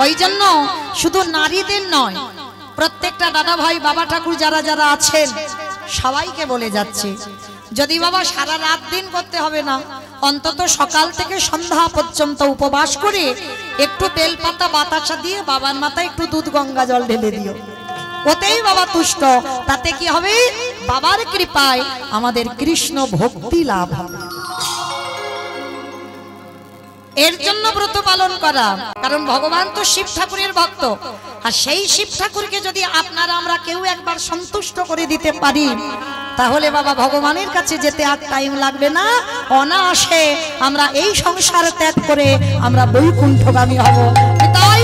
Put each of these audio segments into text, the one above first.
ওই জন্য শুধু নারীদের নয়, প্রত্যেকটা দাদা ভাই বাবা ঠাকুর যারা যারা আছেন সবাইকে বলে যাচ্ছে, যদি বাবা সারা রাত দিন করতে হবে না, অন্তত সকাল থেকে সন্ধ্যা পর্যন্ত উপবাস করে একটু বেলপাতা বাতাসা দিয়ে বাবার মাথায় একটু দুধ গঙ্গা জল ঢেলে দিও, ওতেই বাবা তুষ্ট। তাতে কি হবে? বাবার কৃপায় আমাদের কৃষ্ণ ভক্তি লাভ হবে। এর জন্য ব্রত পালন করা, কারণ ভগবান তো শিব ঠাকুরের ভক্ত, আর সেই শিব ঠাকুরকে যদি আপনারা আমরা কেউ একবার সন্তুষ্ট করে দিতে পারি, তাহলে বাবা ভগবানের কাছে যেতে আর টাইম লাগবে না, অনায়াসে আমরা এই সংসার ত্যাগ করে আমরা বৈকুণ্ঠগামী হব। তাই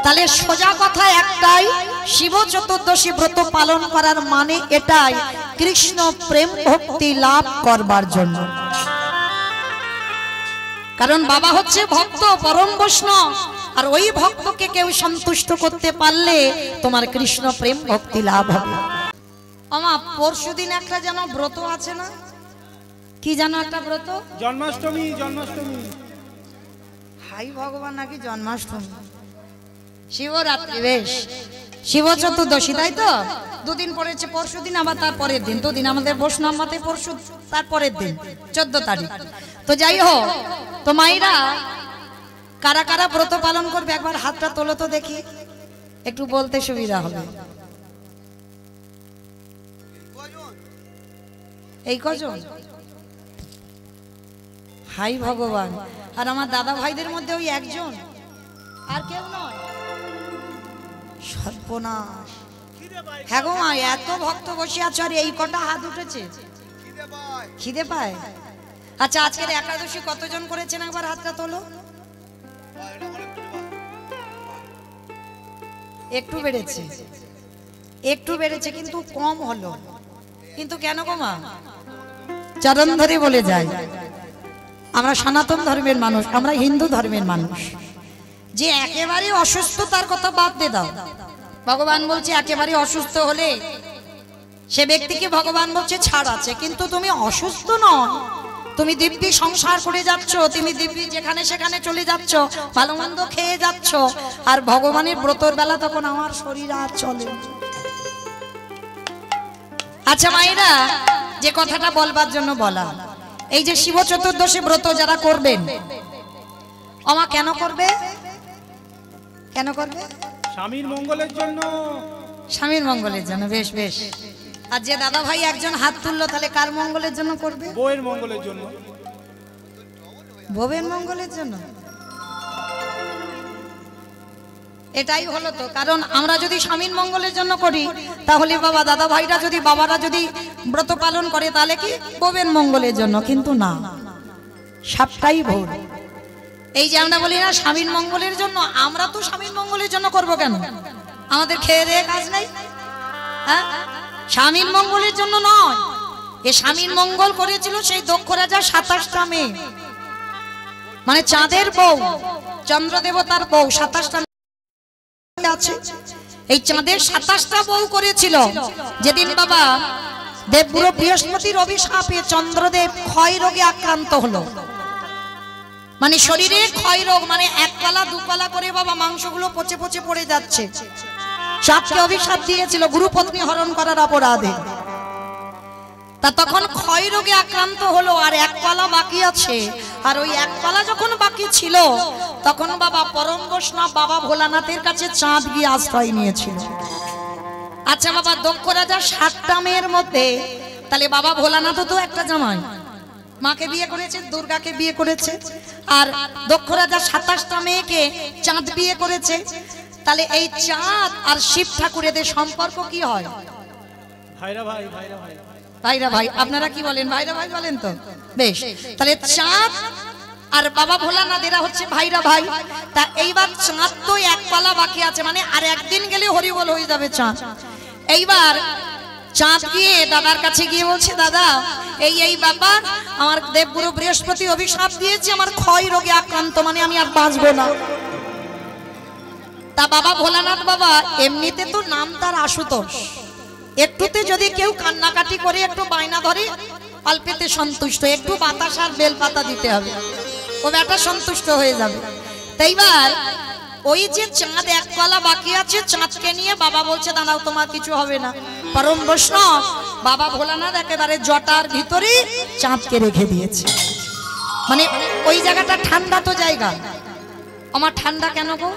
তাহলে সোজা কথা একটাই, শিব চতুর্দশী ব্রত পালন করার মানে এটাই, কৃষ্ণ প্রেম ভক্তি লাভ করবার জন্য। কারণ বাবা হচ্ছে ভক্ত, পরম বৈষ্ণব, আর ওই ভক্তকে কেউ সন্তুষ্ট করতে পারলে তোমার কৃষ্ণ প্রেম ভক্তি লাভ হবে। আমা পরশুদিন একটা যেন ব্রত আছে না, কি যেন একটা ব্রত? জন্মাষ্টমী। জন্মাষ্টমী, হাই ভগবান, নাকি জন্মাষ্টমী? শিবরাত্রি, বেশ, শিব চতুর্দশী, তাই তো? দুদিন পড়েছে, পরশুদিন আবার তার পরের দিন, দুদিন আমাদের বৈষ্ণব মতে পরশু, তার পরের দিন 14 তারিখ। তো যাই হোক, তো মাইরা কারা কারা ব্রত পালন করবে একবার হাতটা তোলো তো দেখি, একটু বলতে সুবিধা হবে। এই কজন? হাই ভগবান, আর আমার দাদা ভাইদের মধ্যে ওই একজন, আর কেউ নয়। সর্বনাশ, হ্যাঁ গো মা, এত ভক্ত বসে আছে আর এই কটা হাত উঠেছে, খিদে পায়। আচ্ছা, আজকের একাদশী কতজন করেছেন একবার হাতটা তোলো। একটু বেড়েছে, একটু বেড়েছে, কিন্তু কম হলো। কিন্তু কেন গো মা? চরণ ধরে বলে যায়, আমরা সনাতন ধর্মের মানুষ, আমরা হিন্দু ধর্মের মানুষ, যে একেবারে অসুস্থ তার কথা বাদ দিয়ে দাও। ভগবান বলছে একেবারে অসুস্থ হলে সে ব্যক্তিকে ভগবান বলছে ছাড় আছে, কিন্তু তুমি অসুস্থ নও, তুমি দিব্যি সংসার করে যাচ্ছ, তুমি দিব্যি যেখানে সেখানে চলে যাচ্ছ, ভালো মন্দ খেয়ে যাচ্ছ, আর ভগবানের ব্রতর বেলা তখন আমার শরীর আর চলে। আচ্ছা মায়েরা, যে কথাটা বলবার জন্য বলা, এই যে শিব চতুর্দশী ব্রত যারা করবেন, আমা কেন করবে? কেন করবে? স্বামীর মঙ্গলের জন্য। স্বামীর মঙ্গলের জন্য, বেশ বেশ। আর যে দাদা ভাই একজন হাত তুললো, তাহলে কার মঙ্গলের জন্য করবে? বউয়ের মঙ্গলের জন্য। বউয়ের মঙ্গলের জন্য, এটাই হলো তো। কারণ আমরা যদি স্বামীর মঙ্গলের জন্য করি, তাহলে বাবা দাদা ভাইরা যদি, বাবারা যদি ব্রত পালন করে, তাহলে কি বউয়ের মঙ্গলের জন্য? কিন্তু না, সবটাই ভুল। এই যে আমরা বলি না স্বামীর মঙ্গলের জন্য, আমরা তো স্বামীর মঙ্গলের জন্য করব কেন? আমাদের খেয়ে দেয়ে কাজ নাই? হ্যাঁ, স্বামীর মঙ্গলের জন্য নয়। এ স্বামীর মঙ্গল করেছিল সেই দক্ষ রাজা 27টা মেয়ে, মানে চাঁদের বউ, চন্দ্র দেবতার বউ 27টা আছে। এই চাঁদের 27টা বউ করেছিল। যেদিন বাবা দেবগুরু বৃহস্পতির অভিশাপে চন্দ্রদেব ক্ষয় রোগে আক্রান্ত হলো, মানে শরীরে ক্ষয় রোগ, মানে এক পালা দু পালা করে বাবা মাংসগুলো পচে পচে পড়ে যাচ্ছে। চাঁদকে অভিশাপ দিয়েছিল গুরুপত্নী হরণ করার অপরাধে। তা তখন ক্ষয় রোগে আক্রান্ত হলো, আর এক পালা বাকি আছে। আর ওই এক পালা যখন বাকি ছিল, তখন বাবা পরম বৈষ্ণব বাবা ভোলানাথের কাছে চাঁদ গিয়ে আশ্রয় নিয়েছিল। আচ্ছা বাবা, দক্ষ রাজা 7টা মেয়ের মধ্যে, তাহলে বাবা ভোলানাথ তো একটা জামাই, মাকে বিয়ে করেছে, দুর্গাকে বিয়ে করেছে, আর দক্ষ রাজা 27টা মেয়েকে চাঁদ বিয়ে করেছে। তাহলে এই চাঁদ আর শিব ঠাকুর এদের সম্পর্ক কি হয়? ভাইরা ভাই, ভাইরা ভাই, ভাইরা ভাই। আপনারা কি বলেন? ভাইরা ভাই বলেন তো? বেশ, তাহলে চাঁদ আর বাবা ভোলানাথ এরা হচ্ছে ভাইরা ভাই। তা এইবার চাঁদ তো এক পালা বাকি আছে, মানে আর একদিন গেলে হরিবল হয়ে যাবে চাঁদ। এইবার চাঁদ গিয়ে দাদার কাছে গিয়ে বলছে, দাদা এই ব্যাপার, আমার দেবগুরু বৃহস্পতি অভিশাপ দিয়েছে, আমার ক্ষয় রোগে আক্রান্ত, মানে আমি আর বাঁচবো না। তা বাবা ভোলানাথ বাবা, এমনিতে তো নাম তার আশুতোষ, একটুতে যদি কেউ কান্নাকাটি করে একটু বায়না ধরে, অল্পেতে সন্তুষ্ট, একটু বাতাস আর বেলপাতা দিতে হবে। ও বেটা সন্তুষ্ট হয়ে যাবে। তাইবার ওই যে চাঁদ এক কলা বাকি আছে, চাঁদকে নিয়ে বাবা বলছে দাঁড়াও তোমার কিছু হবে না। পরম বৈষ্ণব বাবা ভোলানাথ একেবারে জটার ভিতরে চাঁদকে রেখে দিয়েছে। মানে ওই জায়গাটা ঠান্ডা তো জায়গা। আমার ঠান্ডা কেন গো?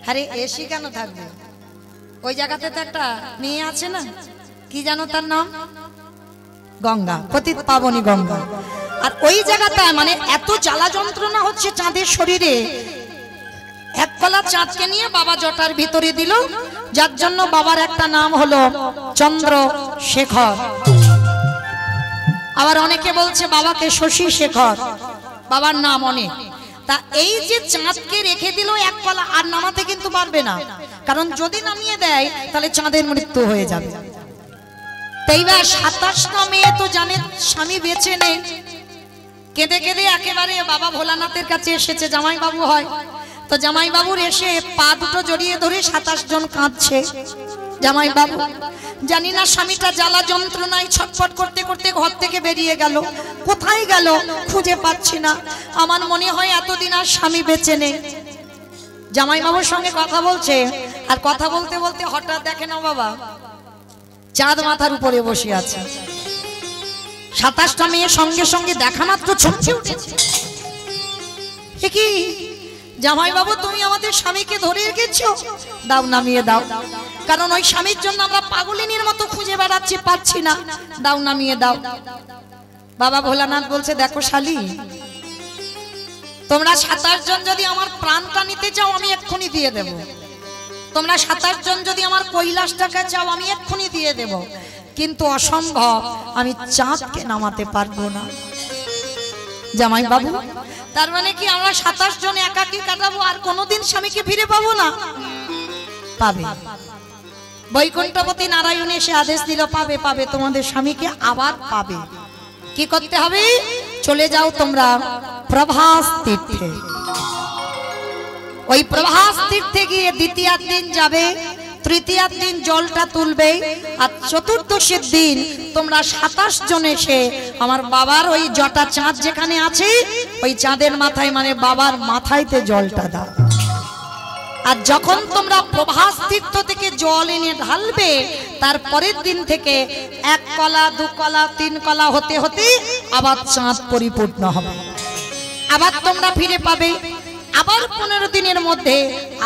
আরে এসি কেন থাকবে? ওই জায়গাতে তো একটা মেয়ে আছে না, কি জানো তার নাম? গঙ্গা, পতিত পাবনী গঙ্গা। আর ওই জায়গাটা মানে এত জ্বালা যন্ত্রণা হচ্ছে চাঁদের শরীরে, এক কলা চাঁদকে নিয়ে বাবা জটার ভিতরে দিল, যার জন্য বাবার একটা নাম হলো চন্দ্রশেখর। আবার অনেকে বলছে বাবাকে শশী শেখর, বাবার নাম অনেক। তা এই যে চাঁদকে রেখে দিল এক কলা, আর নামাতে কিন্তু পারবে না, কারণ যদি নামিয়ে দেয় তাহলে চাঁদের মৃত্যু হয়ে যাবে। তাইবার 27টা মেয়ে তো জানে স্বামী বেঁচে নেই, কেঁদে কেঁদে একেবারে বাবা ভোলানাথের কাছে এসেছে। জামাই বাবু হয় তো জামাই বাবুর এসে পা দুটো জড়িয়ে ধরে 27 জন কাঁদছে। জামাই বাবু জানি না স্বামীটা জ্বালা যন্ত্রণায় ছটফট করতে করতে ঘর থেকে বেরিয়ে গেল, কোথায় গেল খুঁজে পাচ্ছি না, আমার মনে হয় এতদিন আর স্বামী বেঁচে নেই। জামাই বাবুর সঙ্গে কথা বলছে, আর কথা বলতে বলতে হঠাৎ দেখে না বাবা চাঁদ মাথার উপরে বসে আছে। 27টা মেয়ে সঙ্গে সঙ্গে দেখা মাত্র ছমছে উঠেছে। কি জামাই বাবু তুমি আমাদের স্বামীকে ধরে রেখেছো, দাও নামিয়ে দাও, কারণ ওই স্বামীর জন্য আমরা পাগলিনীর মতো খুঁজে বেড়াচ্ছি, পাচ্ছি না, দাও নামিয়ে দাও। বাবা ভোলানাথ বলছে দেখো শালি, তোমরা 27 জন যদি আমার প্রাণটা নিতে চাও আমি এক্ষুনি দিয়ে দেব, তোমরা 27 জন যদি আমার কৈলাসটাকে চাও আমি এক্ষুনি দিয়ে দেব, কিন্তু অসম্ভব, আমি চাঁদকে নামাতে পারবো না। জামাই বাবু তার মানে কি আমরা 27 জন একাকী কাটাবো, আর কোনোদিন স্বামীকে ফিরে পাবো না? পাবে। বৈকুণ্ঠপতি নারায়ণ এসে আদেশ দিল পাবে, পাবে, তোমাদের স্বামীকে আবার পাবে। কি করতে হবে? চলে যাও তোমরা প্রভাস তীর্থে। ওই প্রভাস তীর্থে গিয়ে দ্বিতীয় দিন যাবে, তৃতীয় দিন জলটা তুলবে, আর চতুর্দশীর দিন তোমরা 27 জন এসে আমার বাবার ওই জটা চাঁদ যেখানে আছে ওই চাঁদের মাথায় মানে বাবার মাথায়তে জলটা দাও। আর যখন তোমরা প্রভাস তীর্থ থেকে জল এনে ঢালবে, তার পরের দিন থেকে 1 কলা 2 কলা 3 কলা হতে হতে আবার চাঁদ পরিপূর্ণ হবে, আবার তোমরা ফিরে পাবে। আবার 15 দিনের মধ্যে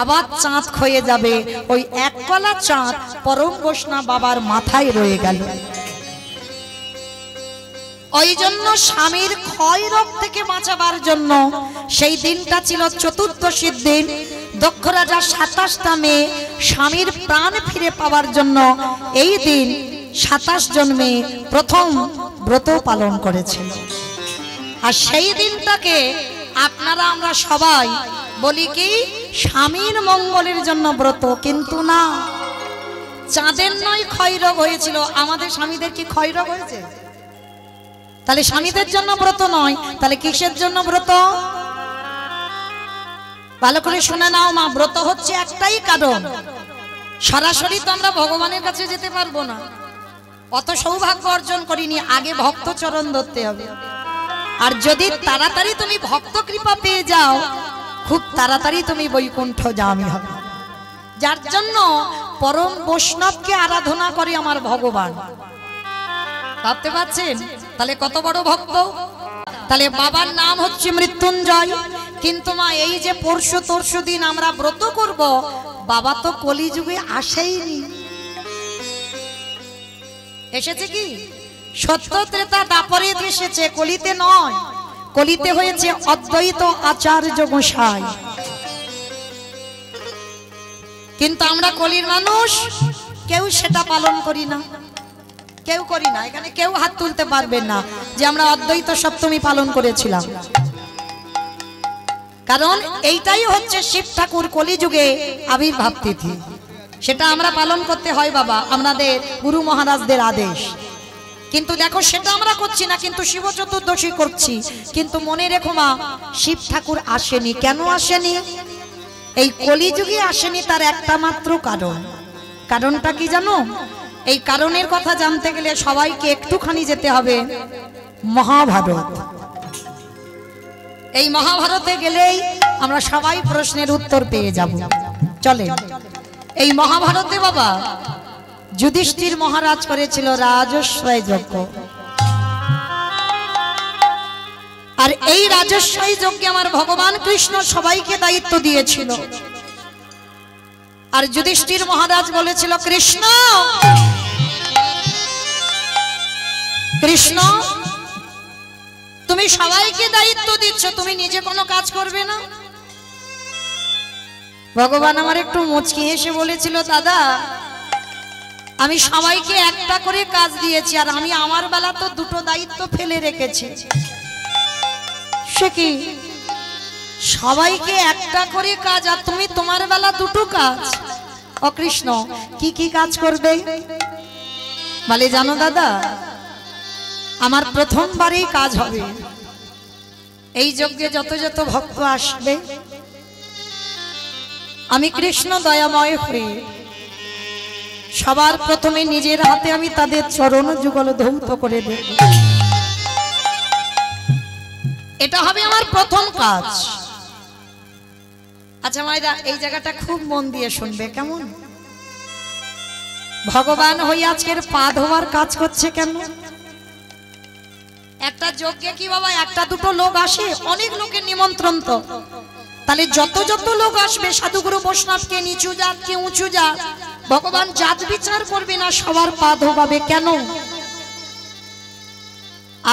আবার চাঁদ ক্ষয়ে যাবে, ওই 1 কলা চাঁদ পরম বৈষ্ণব বাবার মাথায় রয়ে গেল। ওই জন্য স্বামীর ক্ষয় রোগ থেকে বাঁচাবার জন্য সেই দিনটা ছিল চতুর্দশীর দিন। দক্ষ রাজা 27টা মেয়ে স্বামীর প্রাণ ফিরে পাওয়ার জন্য এই দিন 27 জন মেয়ে প্রথম ব্রত পালন করেছিল। আর সেই দিনটাকে আপনারা আমরা সবাই বলি কি স্বামীর মঙ্গলের জন্য ব্রত, কিন্তু না, চাঁদের নয় ক্ষয় রোগ হয়েছিল, আমাদের স্বামীদের কি ক্ষয় রোগ হয়েছে? তাহলে স্বামীদের জন্য ব্রত নয়, তাহলে কিসের জন্য ব্রত? ভালো করে শুনে নাও মা, ব্রত হচ্ছে একটাই কারণ, সরাসরি তো আমরা ভগবানের কাছে যেতে পারবো না, অত সৌভাগ্য অর্জন করিনি, আগে ভক্ত চরণ ধরতে হবে। আর যদি তাড়াতাড়ি তুমি ভক্ত কৃপা পেয়ে যাও, খুব তাড়াতাড়ি তুমি বৈকুণ্ঠ যাওয়ামি হবে। যার জন্য পরম বৈষ্ণবকে আরাধনা করে আমার ভগবান। ভাবতে পারছেন তাহলে কত বড় ভক্ত? তাহলে বাবার নাম হচ্ছে মৃত্যুঞ্জয়। কিন্তু মা এই যে পরশু দিন আমরা ব্রত করব, বাবা তো কলিযুগে আসেইনি। এসেছে কি? সত্য ত্রেতা দাপরে এসেছে, কলিতে নয়। কলিতে হয়েছে অদ্বৈত আচার্য গোসাই। কিন্তু আমরা কলির মানুষ, কেউ সেটা পালন করি না, কেউ করি না। এখানে কেউ হাত তুলতে পারবেন না যে আমরা অদ্বৈত সপ্তমী পালন করেছিলাম, কারণ এইটাই হচ্ছে শিব ঠাকুর কলিযুগে আবির্ভাব তিথি। সেটা আমরা পালন করতে হয় বাবা, আমাদের গুরু মহারাজদের আদেশ। কিন্তু দেখো সেটা আমরা করছি না, কিন্তু শিব চতুর্দশী করছি। কিন্তু মনে রেখো মা, শিব ঠাকুর আসেনি। কেন আসেনি? এই কলিযুগে আসেনি, তার একটা মাত্র কারণ। কারণটা কি জানো? এই কারণের কথা জানতে গেলে সবাইকে একটুখানি যেতে হবে মহাভারত। এই মহাভারতে গেলেই আমরা সবাই প্রশ্নের উত্তর পেয়ে যাব। চলে এই মহাভারতে বাবা যুধিষ্ঠির মহারাজ করেছিল রাজস্বয় যজ্ঞ। আর এই রাজস্বয় যজ্ঞে আমার ভগবান কৃষ্ণ সবাইকে দায়িত্ব দিয়েছিল। আর যুধিষ্ঠির মহারাজ বলেছিল, কৃষ্ণ কৃষ্ণ তুমি সবাইকে দায়িত্ব দিচ্ছ, তুমি নিজে কোনো কাজ করবে না? ভগবান আমার একটু মুচকি হেসে বলেছিল, দাদা আমি সবাইকে একটা করে কাজ দিয়েছি, আর আমি আমার বেলা তো দুটো দায়িত্ব ফেলে রেখেছি। সে কি, সবাইকে একটা করে কাজ আর তুমি তোমার বেলা দুটো কাজ? ও কৃষ্ণ, কি কি কাজ করবে? বলে, জানো দাদা, আমার প্রথমবারেই কাজ হবে, এই যজ্ঞে যত যত ভক্ত আসবে আমি কৃষ্ণ দয়াময় হয়ে সবার প্রথমে নিজের হাতে আমি তাদের চরণ যুগল ধৌত করে দেব। এটা হবে আমার প্রথম কাজ। আচ্ছা মায়েরা, এই জায়গাটা খুব মন দিয়ে শুনবে কেমন? ভগবান হয়ে আজকের পা ধোয়ার কাজ করছে কেন? একটা যজ্ঞে কি বাবা একটা দুটো লোক আসে? অনেক লোকের নিমন্ত্রণ তো, তাহলে যত যত লোক আসবে সাধুগুরু বৈষ্ণবকে, নিচু জাত কে উঁচু জাত, ভগবান জাত বিচার করবে না, সবার পা ধোবাবে কেন?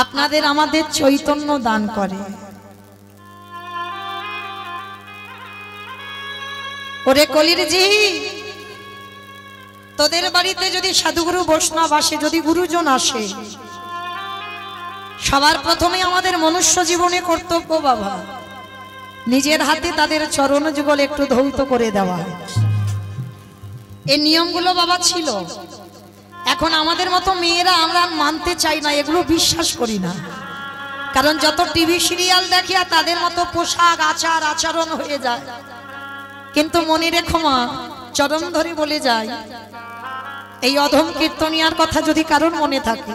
আপনাদের আমাদের চৈতন্য দান করে। ওরে কলির জি, তোদের বাড়িতে যদি সাধুগুরু বৈষ্ণব আসে, যদি গুরুজন আসে, সবার প্রথমে আমাদের মনুষ্য জীবনে কর্তব্য বাবা নিজের হাতে তাদের চরণ যুগল একটু ধৌত করে দেওয়া। এই নিয়মগুলো বাবা ছিল। এখন আমাদের মতো মেয়েরা আমরা মানতে চাই না, এগুলো বিশ্বাস করি না। কারণ যত টিভি সিরিয়াল দেখি আর তাদের মতো পোশাক আচার আচরণ হয়ে যায়। কিন্তু মনে রেখো মা, চরণ ধরে বলে যায়, এই অধম কীর্তনিয়ার কথা যদি কারোর মনে থাকে,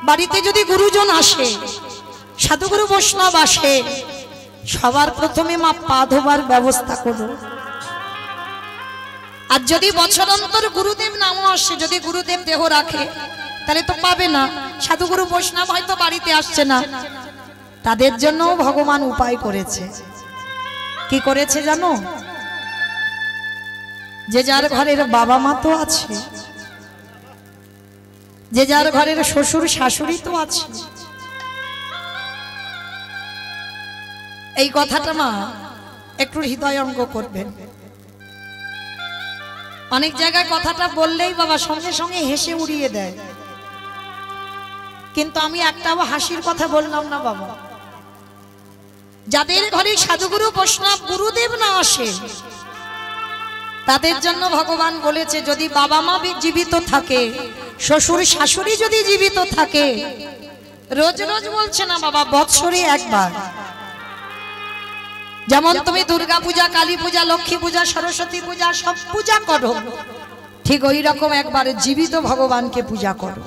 বাড়িতে যদি গুরুজন আসে, সাধুগুরু বৈষ্ণব আসে, সবার প্রথমে মা পা ধোবার ব্যবস্থা করো। আর যদি বছর অন্তর গুরুদেব নামও আসে, যদি গুরুদেব দেহ রাখে, তাহলে তো পাবে না। সাধুগুরু বৈষ্ণব হয়তো বাড়িতে আসছে না, তাদের জন্য ভগবান উপায় করেছে। কি করেছে জানো? যে যার ঘরের বাবা মা তো আছে, যে যার ঘরের শ্বশুর শাশুড়ি তো আছে। এই কথাটা মা একটু হৃদয়ঙ্গ করবেন। অনেক জায়গায় কথাটা বললেই বাবা সঙ্গে সঙ্গে হেসে উড়িয়ে দেয়, কিন্তু আমি একটাও হাসির কথা বললাম না বাবা। যাদের ঘরে সাধুগুরু বৈষ্ণব গুরুদেব না আসে, তাদের জন্য ভগবান বলেছে, যদি বাবা মা জীবিত থাকে, শ্বশুর শাশুড়ি যদি জীবিত থাকে, রোজ রোজ বলছে না বাবা, বৎসরে একবার, যেমন তুমি দুর্গা পূজা, কালী পূজা, লক্ষ্মী পূজা, সরস্বতী পূজা সব পূজা করো, ঠিক ওই রকম একবার জীবিত ভগবানকে পূজা করো।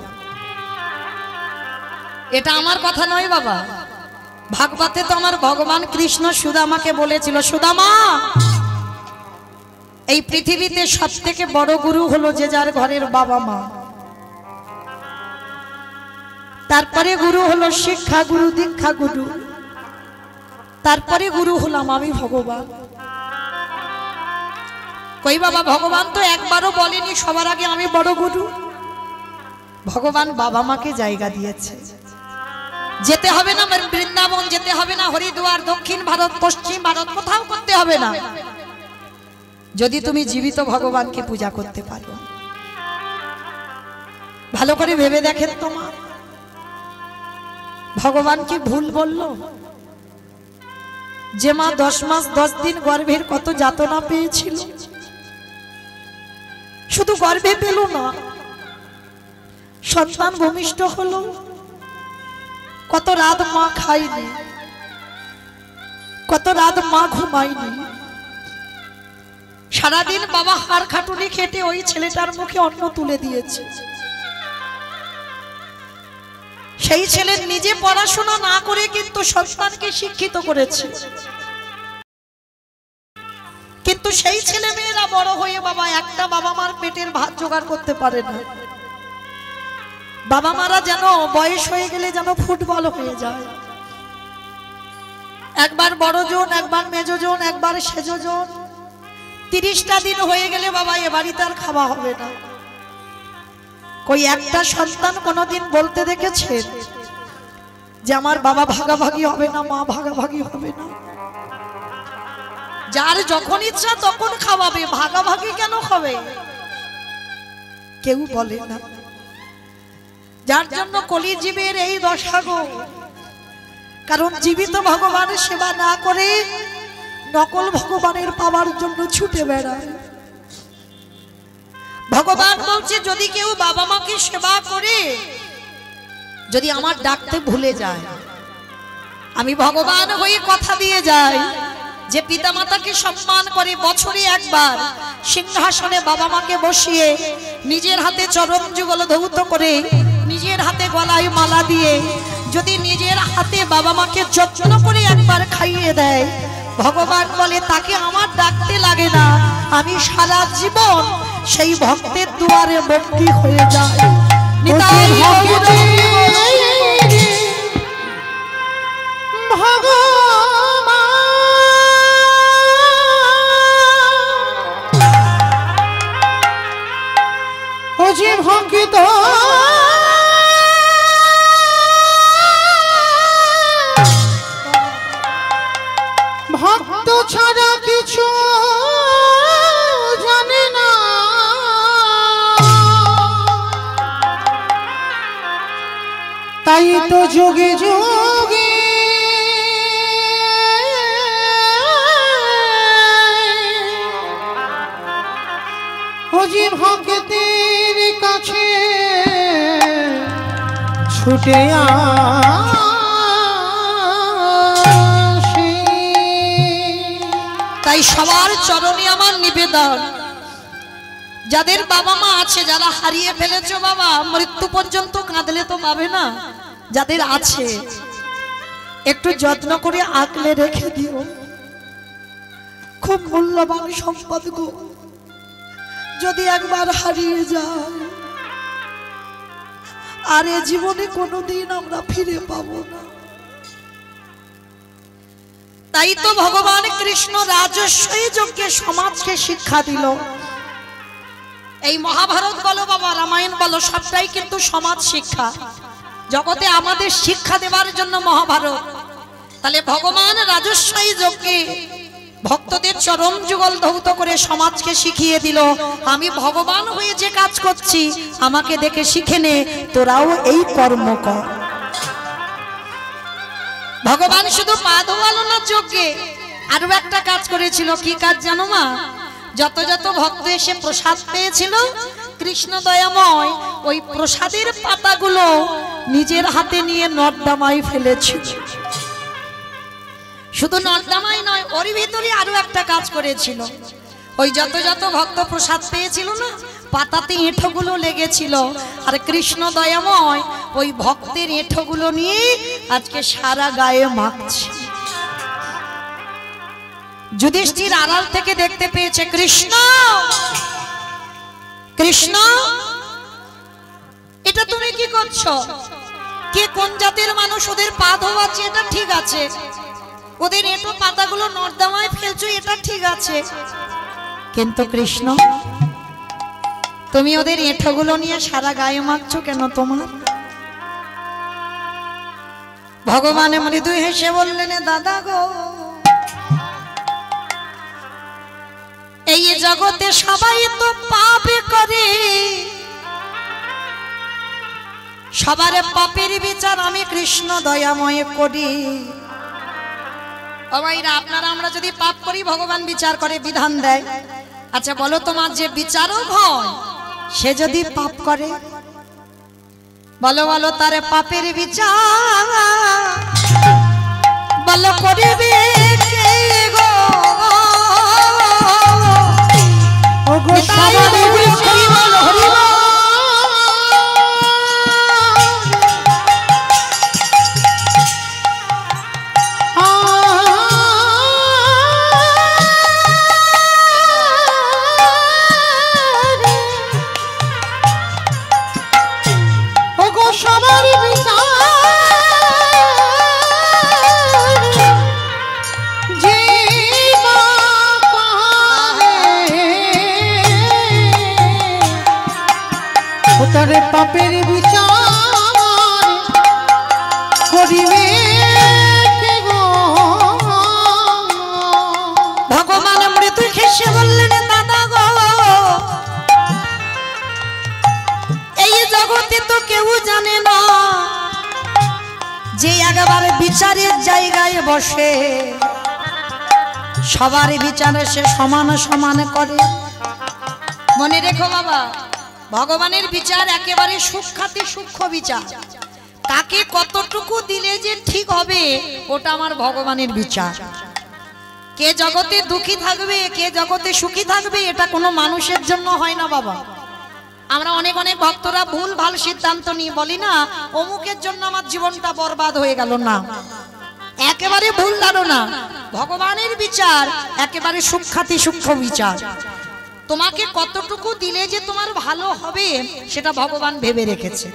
এটা আমার কথা নয় বাবা, ভাগবতে তো আমার ভগবান কৃষ্ণ সুদামাকে বলেছিল, সুদামা এই পৃথিবীতে সব থেকে বড় গুরু হলো যে যার ঘরের বাবা মা, তারপরে গুরু হলো শিক্ষা গুরু, দীক্ষা গুরু, তারপরে গুরু হলাম আমি ভগবান। কই বাবা, ভগবান তো একবারও বলেনি সবার আগে আমি বড় গুরু। ভগবান বাবা মাকে জায়গা দিয়েছে। যেতে হবে না বৃন্দাবন, যেতে হবে না হরিদ্বার, দক্ষিণ ভারত, পশ্চিম ভারত, কোথাও করতে হবে না, যদি তুমি জীবিত ভগবানকে পূজা করতে পারো। ভালো করে ভেবে দেখেন তো মা, ভগবান কি ভুল বলল? যে মা 10 মাস 10 দিন গর্ভের কত যাতনা পেয়েছিল, শুধু গর্ভে পেল না, সন্তান ভূমিষ্ঠ হলো, কত রাত মা খায়নি, কত রাত মা ঘুমায়নি, সারাদিন বাবা হাড় খাটুনি খেটে ওই ছেলেটার মুখে অন্ন তুলে দিয়েছে। সেই ছেলে নিজে পড়াশোনা না করে কিন্তু সন্তানকে শিক্ষিত করেছে, কিন্তু সেই ছেলে মেয়েরা বড় হয়ে বাবা একটা বাবা মার পেটের ভাত জোগাড় করতে পারে না। বাবা মারা যেন বয়স হয়ে গেলে যেন ফুটবল হয়ে যায়, একবার বড় জন, একবার মেজো জন, একবার সেজো জন। 30টা দিন হয়ে গেলে বাবা এ বাড়িতে আর খাওয়া হবে না। কই একটা সন্তান কোনোদিন বলতে দেখেছেন যে আমার বাবা ভাগাভাগি হবে না, মা ভাগাভাগি হবে না? যার যখন ইচ্ছা তখন খাওয়াবে, ভাগাভাগি কেন হবে? কেউ বলে না। যার জন্য কলিজীবের এই দশা গো, কারণ জীবিত ভগবানের সেবা না করে নকল ভগবানের পাওয়ার জন্য ছুটে বেড়ায়। ভগবান বলছে যদি কেউ বাবা মাকে সেবা করে, যদি আমার ডাকতে ভুলে যায়, আমি ভগবান হয়ে কথা দিয়ে যাই যে পিতামাতাকে সম্মান করে বছরে একবার সিংহাসনে বাবা মাকে বসিয়ে নিজের হাতে চরণ যুগল ধৌত করে নিজের হাতে গলায় মালা দিয়ে যদি নিজের হাতে বাবা মাকে যত্ন করে একবার খাইয়ে দেয়, ভগবান বলে তাকে আমার ডাকতে লাগে না, আমি সারা জীবন সেই ভক্তের দুয়ারে বন্দী হয়ে যায়। নিতাই ভঙ্কিত ভক্ত ছাড়া কিছু জানে না, তাই তো যুগে যুগে অজি ভক্তের কাছে ছুটে আসে। তাই সবার চরণে আমার নিবেদন, যাদের বাবা মা আছে, যারা হারিয়ে ফেলেছো বাবা, মৃত্যু পর্যন্ত কাঁদলে তো পাবে না, যাদের আছে একটু যত্ন করে আঁকলে রেখে দিও, খুব মূল্যবান সম্পদ গো। যদি একবার হারিয়ে যায় আর এ জীবনে কোনোদিন আমরা ফিরে পাবো না। তাই তো ভগবান কৃষ্ণ রাজস্বী যজ্ঞে সমাজকে শিক্ষা দিল। এই মহাভারত বলো বাবা, রামায়ণ বলো, সবটাই কিন্তু সমাজ শিক্ষা। জগতে আমাদের শিক্ষা দেওয়ার জন্য মহাভারত। তাহলে ভগবান রাজস্বী যজ্ঞে ভক্তদের চরণ যুগল ধৌত করে সমাজকে শিখিয়ে দিল, আমি ভগবান হয়ে যে কাজ করছি আমাকে দেখে শিখে নে, তোরাও এই কর্ম কর। ভগবান শুধু পা ধোয়ালো না যজ্ঞে, আরো একটা কাজ করেছিল। কি কাজ জানো মা? যত যত ভক্ত এসে প্রসাদ পেয়েছিল, কৃষ্ণ দয়াময় ওই প্রসাদের পাতাগুলো নিজের হাতে নিয়ে নর্দমায় ফেলেছিল। শুধু নর্দমাই নয়, ওর ভিতরে আরো একটা কাজ করেছিল। ওই যত যত ভক্ত প্রসাদ পেয়েছিল না, পাতাতে এঁঠোগুলো লেগেছিল, আর কৃষ্ণ দয়াময় ওই ভক্তের এঁঠোগুলো নিয়ে আজকে সারা গায়ে মাখছে। যুধিষ্ঠির আড়াল থেকে দেখতে পেয়েছে, কৃষ্ণ কৃষ্ণ এটা তুমি কি করছো? কে কোন জাতের মানুষ ওদের পা ধোয়াচ্ছে, এটা ঠিক আছে, ওদের এঁটো পাতাগুলো নর্দমায় ফেলছো, এটা ঠিক আছে, কিন্তু কৃষ্ণ তুমি ওদের এঁঠোগুলো নিয়ে সারা গায়ে মাখছো কেন তোমার? ভগবান মৃদু হেসে বললেন, দাদা গো, এই জগতে সবাই তো পাপ করে, সবার পাপের বিচার আমি কৃষ্ণ দয়াময় করি। ভাইরা, আপনারা আমরা যদি পাপ করি ভগবান বিচার করে, বিধান দেয়। আচ্ছা বলো, তোমার যে বিচারক হয় সে যদি পাপ করে, বলো বলো তার পাপের বিচার বলো করবে কে গো? ওগো সবাই হরি বল হরি বল। পাপের বিচার করিবে কে গো? ভগবান মৃত্যু হেসে বললেন দাদা গো, এই জগতে তো কেউ জানে না যে একবারে বিচারের জায়গায় বসে সবার বিচারে সে সমান সমান করে। মনে রেখো বাবা, ভগবানের বিচার একেবারে সূক্ষ্মাতি সূক্ষ্ম বিচার। কাকে কতটুকু দিলে যে ঠিক হবে ওটা আমার ভগবানের বিচার। কে জগতে দুঃখী থাকবে, কে জগতে সুখী থাকবে, এটা কোনো মানুষের জন্য হয় না বাবা। আমরা অনেক অনেক ভক্তরা ভুল ভাল সিদ্ধান্ত নিয়ে বলি না অমুকের জন্য আমার জীবনটা বরবাদ হয়ে গেল, না, একেবারে ভুল ধারণা। ভগবানের বিচার একেবারে সূক্ষ্মাতি সূক্ষ্ম বিচার। তোমাকে কতটুকু দিলে যে তোমার ভালো হবে সেটা ভগবান ভেবে রেখেছে।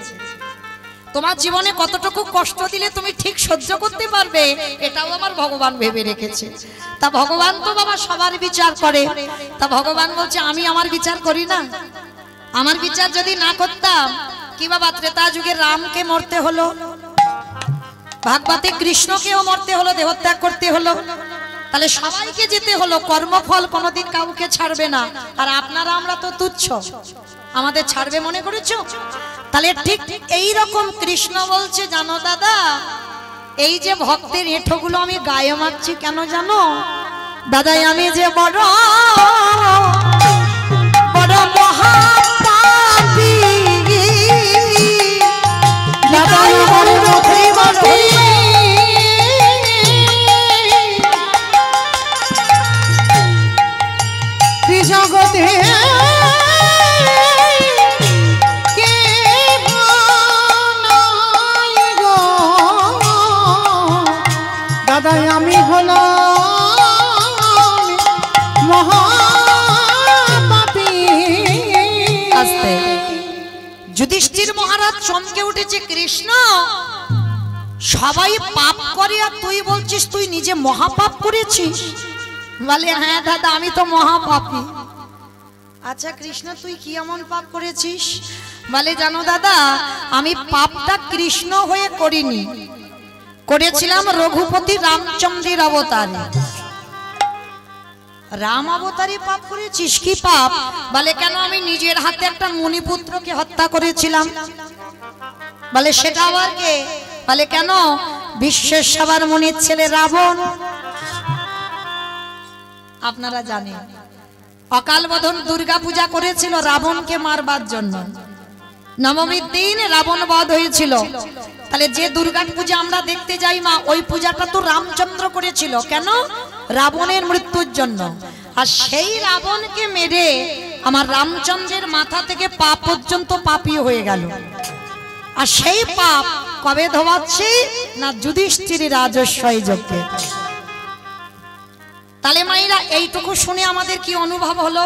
তোমার জীবনে কতটুকু কষ্ট দিলে তুমি ঠিক সহ্য করতে পারবে এটাও আমার ভগবান ভেবে রেখেছে। তা ভগবান তো বাবা সবার বিচার করে। তা ভগবান বলছে আমি আমার বিচার করি না? আমার বিচার যদি না করতাম কি বাবা ত্রেতা যুগে রামকে মরতে হলো, ভাগবতে কৃষ্ণকেও মরতে হলো, দেহত্যাগ করতে হলো, তাহলে সবাইকে যেতে হলো। কর্মফল কোনোদিন কাউকে ছাড়বে না। আর আপনারা আমরা তো তুচ্ছ, আমাদের ছাড়বে মনে করেছো? তাহলে ঠিক এই রকম কৃষ্ণ বলছে জানো দাদা, এই যে ভক্তের এঁঠোগুলো আমি গায়ে মারছি কেন জানো দাদাই? আমি যে বড় বড় মহাপাপী দাদাই বড় মহাপাপী, ত্রিজগতে কে নাই গো? দাদাই আমি হলাম মহাপাপী। আস্তে যুধিষ্ঠির মহারাজ চমকে উঠেছে, কৃষ্ণ সবাই পাপ করে আর তুই বলছিস তুই নিজে মহাপাপ করেছিস? বলে হ্যাঁ দাদা আমি তো মহাপাপী। আচ্ছা কৃষ্ণ তুই কি এমন পাপ করেছিস? বলে জানো দাদা আমি পাপটা কৃষ্ণ হয়ে করিনি, করেছিলাম রঘুপতি রামচন্দ্রের অবতারে। রাম অবতারে পাপ করেছিস? কি পাপ? বলে কেন আমি নিজের হাতে একটা মুনিপুত্রকে হত্যা করেছিলাম। বলে সেটা আবার কে? বলে কেন বিশ্বের সবার মুনির ছেলে রাবণ। আপনারা জানেন অকাল বোধন দুর্গা পূজা করেছিল রাবণকে মারবার জন্য। নবমীর দিন রাবণ বধ হয়েছিল। তাহলে যে দুর্গা পূজা আমরা দেখতে যাই মা, ওই পূজাটা তো রামচন্দ্র করেছিল। কেন? রাবণের মৃত্যুর জন্য। আর সেই রাবণকে মেরে আমার রামচন্দ্রের মাথা থেকে পা পর্যন্ত পাপী হয়ে গেল। আর সেই পাপ কবে ধোয়াচ্ছে না? যুধিষ্ঠির রাজস্বই যজ্ঞে। তাহলে মাইরা এইটুকু শুনে আমাদের কি অনুভব হলো?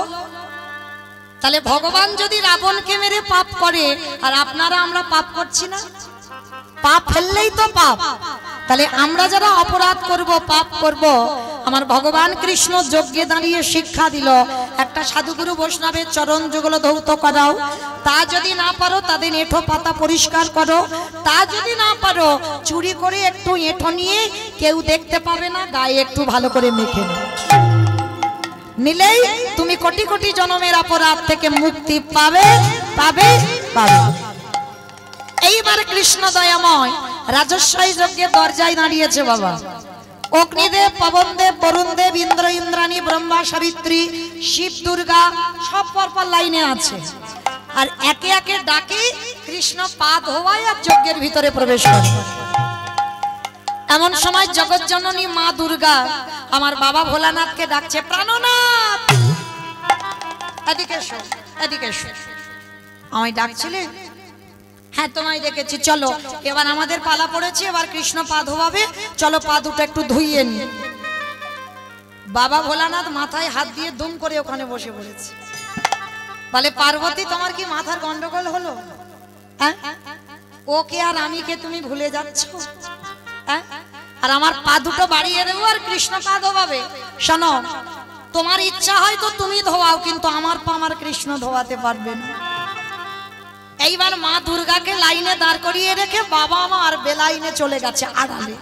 তাহলে ভগবান যদি রাবণকে মেরে পাপ করে আর আপনারা আমরা পাপ করছি না, পাপ ফেললেই তো পাপ। তাহলে আমরা যারা অপরাধ করব, পাপ করব, আমার ভগবান কৃষ্ণ যজ্ঞে দাঁড়িয়ে শিক্ষা দিল একটা সাধুগুরু বৈষ্ণবের চরণ যুগল ধৌত করাও। তা যদি না পারো তাদের এঁঠো পাতা পরিষ্কার করো। তা যদি না পারো চুরি করে একটু এঁঠো নিয়ে কেউ দেখতে পাবে না, গায়ে একটু ভালো করে মেখে নাও, নিলেই তুমি কোটি কোটি জন্মের অপরাধ থেকে মুক্তি পাবে পাবে পাবে। এইবার কৃষ্ণ দয়াময় রাজস্বই যজ্ঞের দরজায় দাঁড়িয়েছে বাবা। অগ্নিদেব, পবনদেব, বরুণদেব, ইন্দ্র, ইন্দ্রাণী, ব্রহ্মা, সাবিত্রী, শিব, দুর্গা সব পরপর লাইনে আছে। আর একে একে ডাকে কৃষ্ণ পা ধোয়ায় আর যজ্ঞের ভিতরে প্রবেশ করে। এমন সময় জগৎজননী মা দুর্গা আমার বাবা ভোলানাথকে ডাকছে, প্রাণনাথ এদিকে এসো, এদিকে এসো। আমায় ডাকছিলে? হ্যাঁ তোমায় দেখেছি, চলো এবার আমাদের পালা পড়েছে, এবার কৃষ্ণ পা ধোয়াবে, চলো পা দুটো একটু ধুইয়ে নি। বাবা ভোলানাথ মাথায় হাত দিয়ে দুম করে ওখানে বসে পড়েছে। বলে পার্বতী তোমার কি মাথার গন্ডগোল হলো? হ্যাঁ, ওকে আর আমি কে তুমি ভুলে যাচ্ছ? হ্যাঁ, আর আমার পা দুটো বাড়িয়ে দেবো আর কৃষ্ণ পা ধোয়াবে। শোনো, তোমার ইচ্ছা হয় তো তুমি ধোয়াও, কিন্তু আমার পা আমার কৃষ্ণ ধোয়াতে পারবে না। এইবার মা দুর্গাকে লাইনে দাঁড় করিয়ে রেখে বাবা মা আর বেলাইনে চলে গেছে আড়ালে।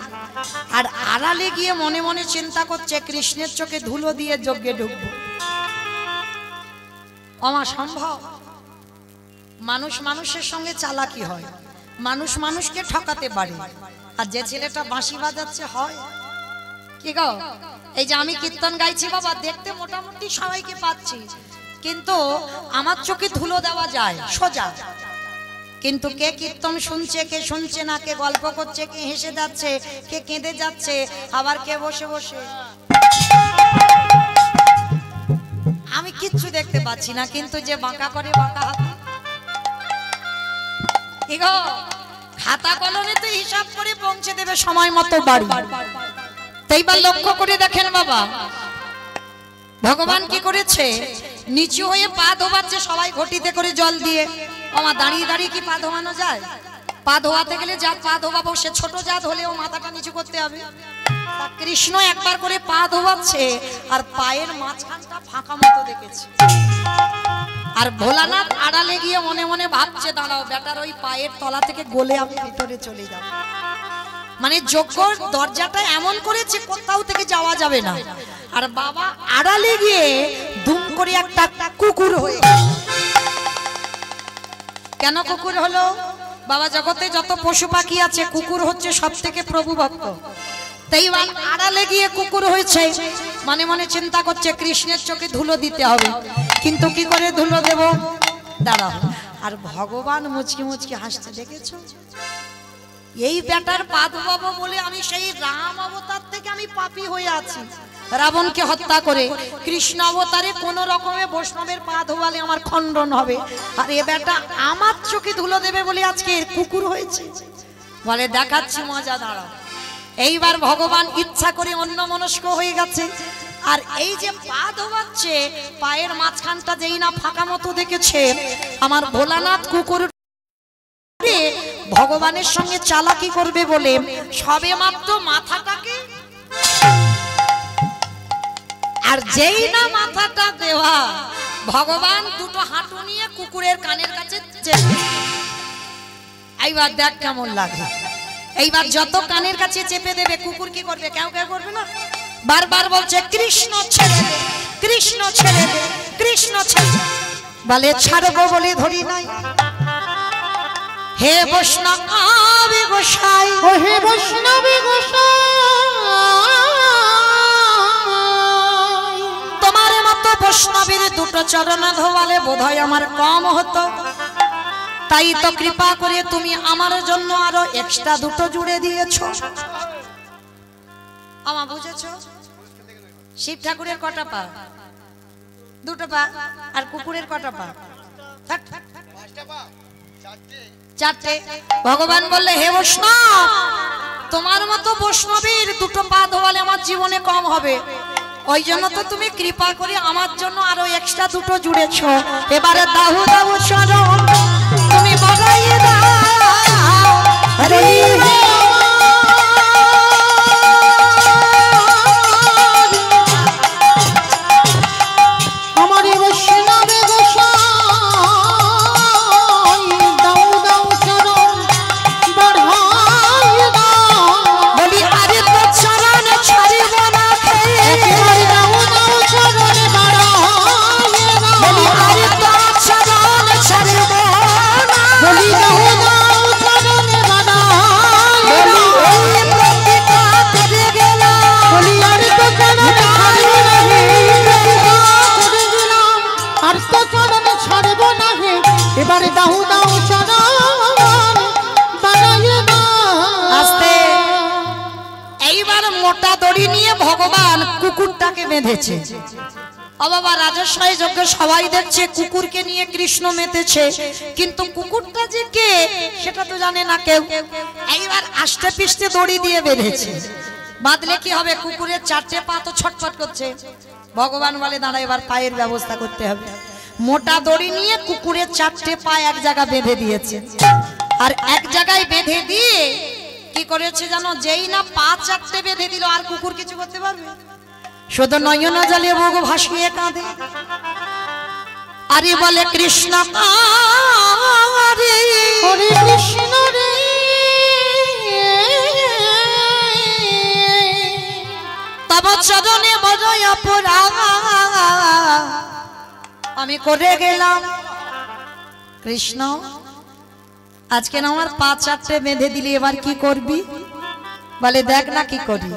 আর আড়ালে গিয়ে মনে মনে চিন্তা করছে কৃষ্ণের চোখে ধুলো দিয়ে যজ্ঞে ঢুকবো। আমার সম্ভব? মানুষ মানুষের সঙ্গে চালাকি হয়, মানুষ মানুষকে ঠকাতে পারে। আর যে ছেলেটা বাঁশি বাজাচ্ছে হয় কি গো, এই যে আমি কীর্তন গাইছি বাবা, দেখতে মোটামুটি সবাইকে পাচ্ছি, কিন্তু আমার চোখে ধুলো দেওয়া যায় সোজা। কিন্তু কে কীর্তন শুনছে, কে শুনছে না, কে গল্প করছে, কে হেসে যাচ্ছে, কে কেঁদে যাচ্ছে, আবার কে বসে বসে, আমি কিচ্ছু দেখতে পাচ্ছি না। কিন্তু যে বাঁকা করে বাঁকা হাতে, কি গো, খাতা কলমে তো হিসাব করে পৌঁছে দেবে সময় মতো বাড়ি। তাইবার লক্ষ্য করে দেখেন বাবা, ভগবান কি করেছে, নিচু হয়ে পা ধোবাচ্ছে সবাই ঘটিতে করে জল দিয়ে। আমার দাঁড়িয়ে দাঁড়িয়ে কি পা ধোয়ানো যায়? পা ধোয়াতে গেলে যা পা ধোবাবো সে ছোট জাত হলেও মাথাটা নিচু করতে হবে। কৃষ্ণ একবার করে পা ধোবাচ্ছে আর পায়ের মাঝখানটা ফাঁকা মতো দেখেছে। আর ভোলানাথ আড়ালে গিয়ে মনে মনে ভাবছে, দাঁড়াও বেটার ওই পায়ের তলা থেকে গলে আমি ভিতরে চলে যাব। মানে যজ্ঞর দরজাটা এমন করেছে কোথাও থেকে যাওয়া যাবে না। আর বাবা আড়ালে গিয়ে দুম করে একটা কুকুর হয়ে। কেন কুকুর হলো? বাবা জগতে যত পশু পাখি আছে কুকুর হচ্ছে সব থেকে প্রভু ভক্ত। তাই আড়ালে গিয়ে কুকুর হয়েছে, মনে মনে চিন্তা করছে কৃষ্ণের চোখে ধুলো দিতে হবে, কিন্তু কি করে ধুলো দেব? দাঁড়াও। আর ভগবান মুচকি মুচকি হাসতে দেখেছো? এই বেটার পা ধোবাবো বলে আমি সেই রাম অবতার থেকে আমি পাপী হয়ে আছি, রাবণকে হত্যা করে কৃষ্ণ অবতারে কোন রকমে বৈষ্ণবের পা ধোয়ালে আমার খণ্ডন হবে। আর এ বেটা আমার চোখে ধুলো দেবে বলে আজকে কুকুর হয়েছে। বলে দেখাচ্ছি মজা, দাঁড়াও। এইবার ভগবান ইচ্ছা করে অন্যমনস্ক হয়ে গেছে। আর এই যে পা ধোয়াচ্ছে, পায়ের মাঝখানটা যেই না ফাঁকা মতো দেখেছে, আমার ভোলানাথ কুকুর ভগবানের সঙ্গে চালাকি করবে বলে সবে মাত্র মাথাটাকে, আর যেই না মাথাটা দেওয়া, ভগবান দুটো হাঁটু নিয়ে কুকুরের কানের কাছে চেপে। এইবার দেখ কেমন লাগে। এইবার যত কানের কাছে চেপে দেবে কুকুর কি করবে? কেউ কেউ করবে না, বারবার বলছে কৃষ্ণ ছেড়ে দে, কৃষ্ণ ছেড়ে দে, কৃষ্ণ ছেড়ে দে। বলে ছাড়বো বলে ধরি নাই। হে বৈষ্ণবী গোসাই, ও হে বৈষ্ণবী গোসাই, তোমার মতো বৈষ্ণবীর দুটো চরণ ধোয়ালে বোধহয় আমার কম হতো। তাই তো কৃপা করে তুমি আমার জন্য আরো এক্সট্রা দুটো জুড়ে দিয়েছো। আমা বুঝেছো? শিব ঠাকুরের কটা পা? দুটো পা। আর কুকুরের কটা পা? চারটে। ভগবান বললে হে বৈষ্ণব, তোমার মতো বৈষ্ণবীর দুটো পা ধোয়ালে আমার জীবনে কম হবে, ওই জন্য তো তুমি কৃপা করে আমার জন্য আরো এক্সট্রা দুটো জুড়েছো। এবারে দাহু দাহু চরণ তুমি বাড়াইয়ে দাও। হরে আমার বৈষ্ণবী গোসাই, দাও দাও চরণ বাড়াইয়ে দাও। বলি আরে তো চরণ ছাড়িব না, একেবারে দাও দাও চরণ বাড়াইয়ে দাও। বলি আরে তো চরণ ছাড়িব না, বলি দাও দাও চরণ বাড়াইয়ে বলি দাও। এই প্রতিজ্ঞা করে গেলাম, বলি আর তো চরণ ছাড়িব না হে, প্রতিজ্ঞা করে দিলাম আর তো চরণ ছাড়ব না হে। এবারে দাও দাও চরণ বাড়াইয়ে দাও। আস্তে। এইবার মোটা দড়ি নিয়ে ভগবান কুকুরটাকে বেঁধেছে। ও বাবা, রাজস্বয় যজ্ঞ সবাই দেখছে কুকুরকে নিয়ে কৃষ্ণ মেতেছে, কিন্তু কুকুরটা যে কে সেটা তো জানে না কেউ। এইবার আষ্টে পিষ্টে দড়ি দিয়ে বেঁধেছে। বাঁধলে কি হবে? কুকুরের চারটে পা তো ছটফট করছে। ভগবান বলে দাঁড়া, এবার পায়ের ব্যবস্থা করতে হবে। মোটা দড়ি নিয়ে কুকুরের চারটে পা এক জায়গা বেঁধে দিয়েছে। আর এক জায়গায় বেঁধে দিয়ে কি করেছে জানো? যেই না পা চারটে বেঁধে দিল, আর কুকুর কিছু করতে পারবে? শুধু নয়ন জলে বুক ভাসিয়ে কাঁদে। আরে বলে কৃষ্ণ হরে কৃষ্ণ রে তব চরণে বড় অপরাধ আমি করে গেলাম। কৃষ্ণ আজকে না আমার 5-4টে বেঁধে দিলি, এবার কি করবি? বলে দেখ না কি করি।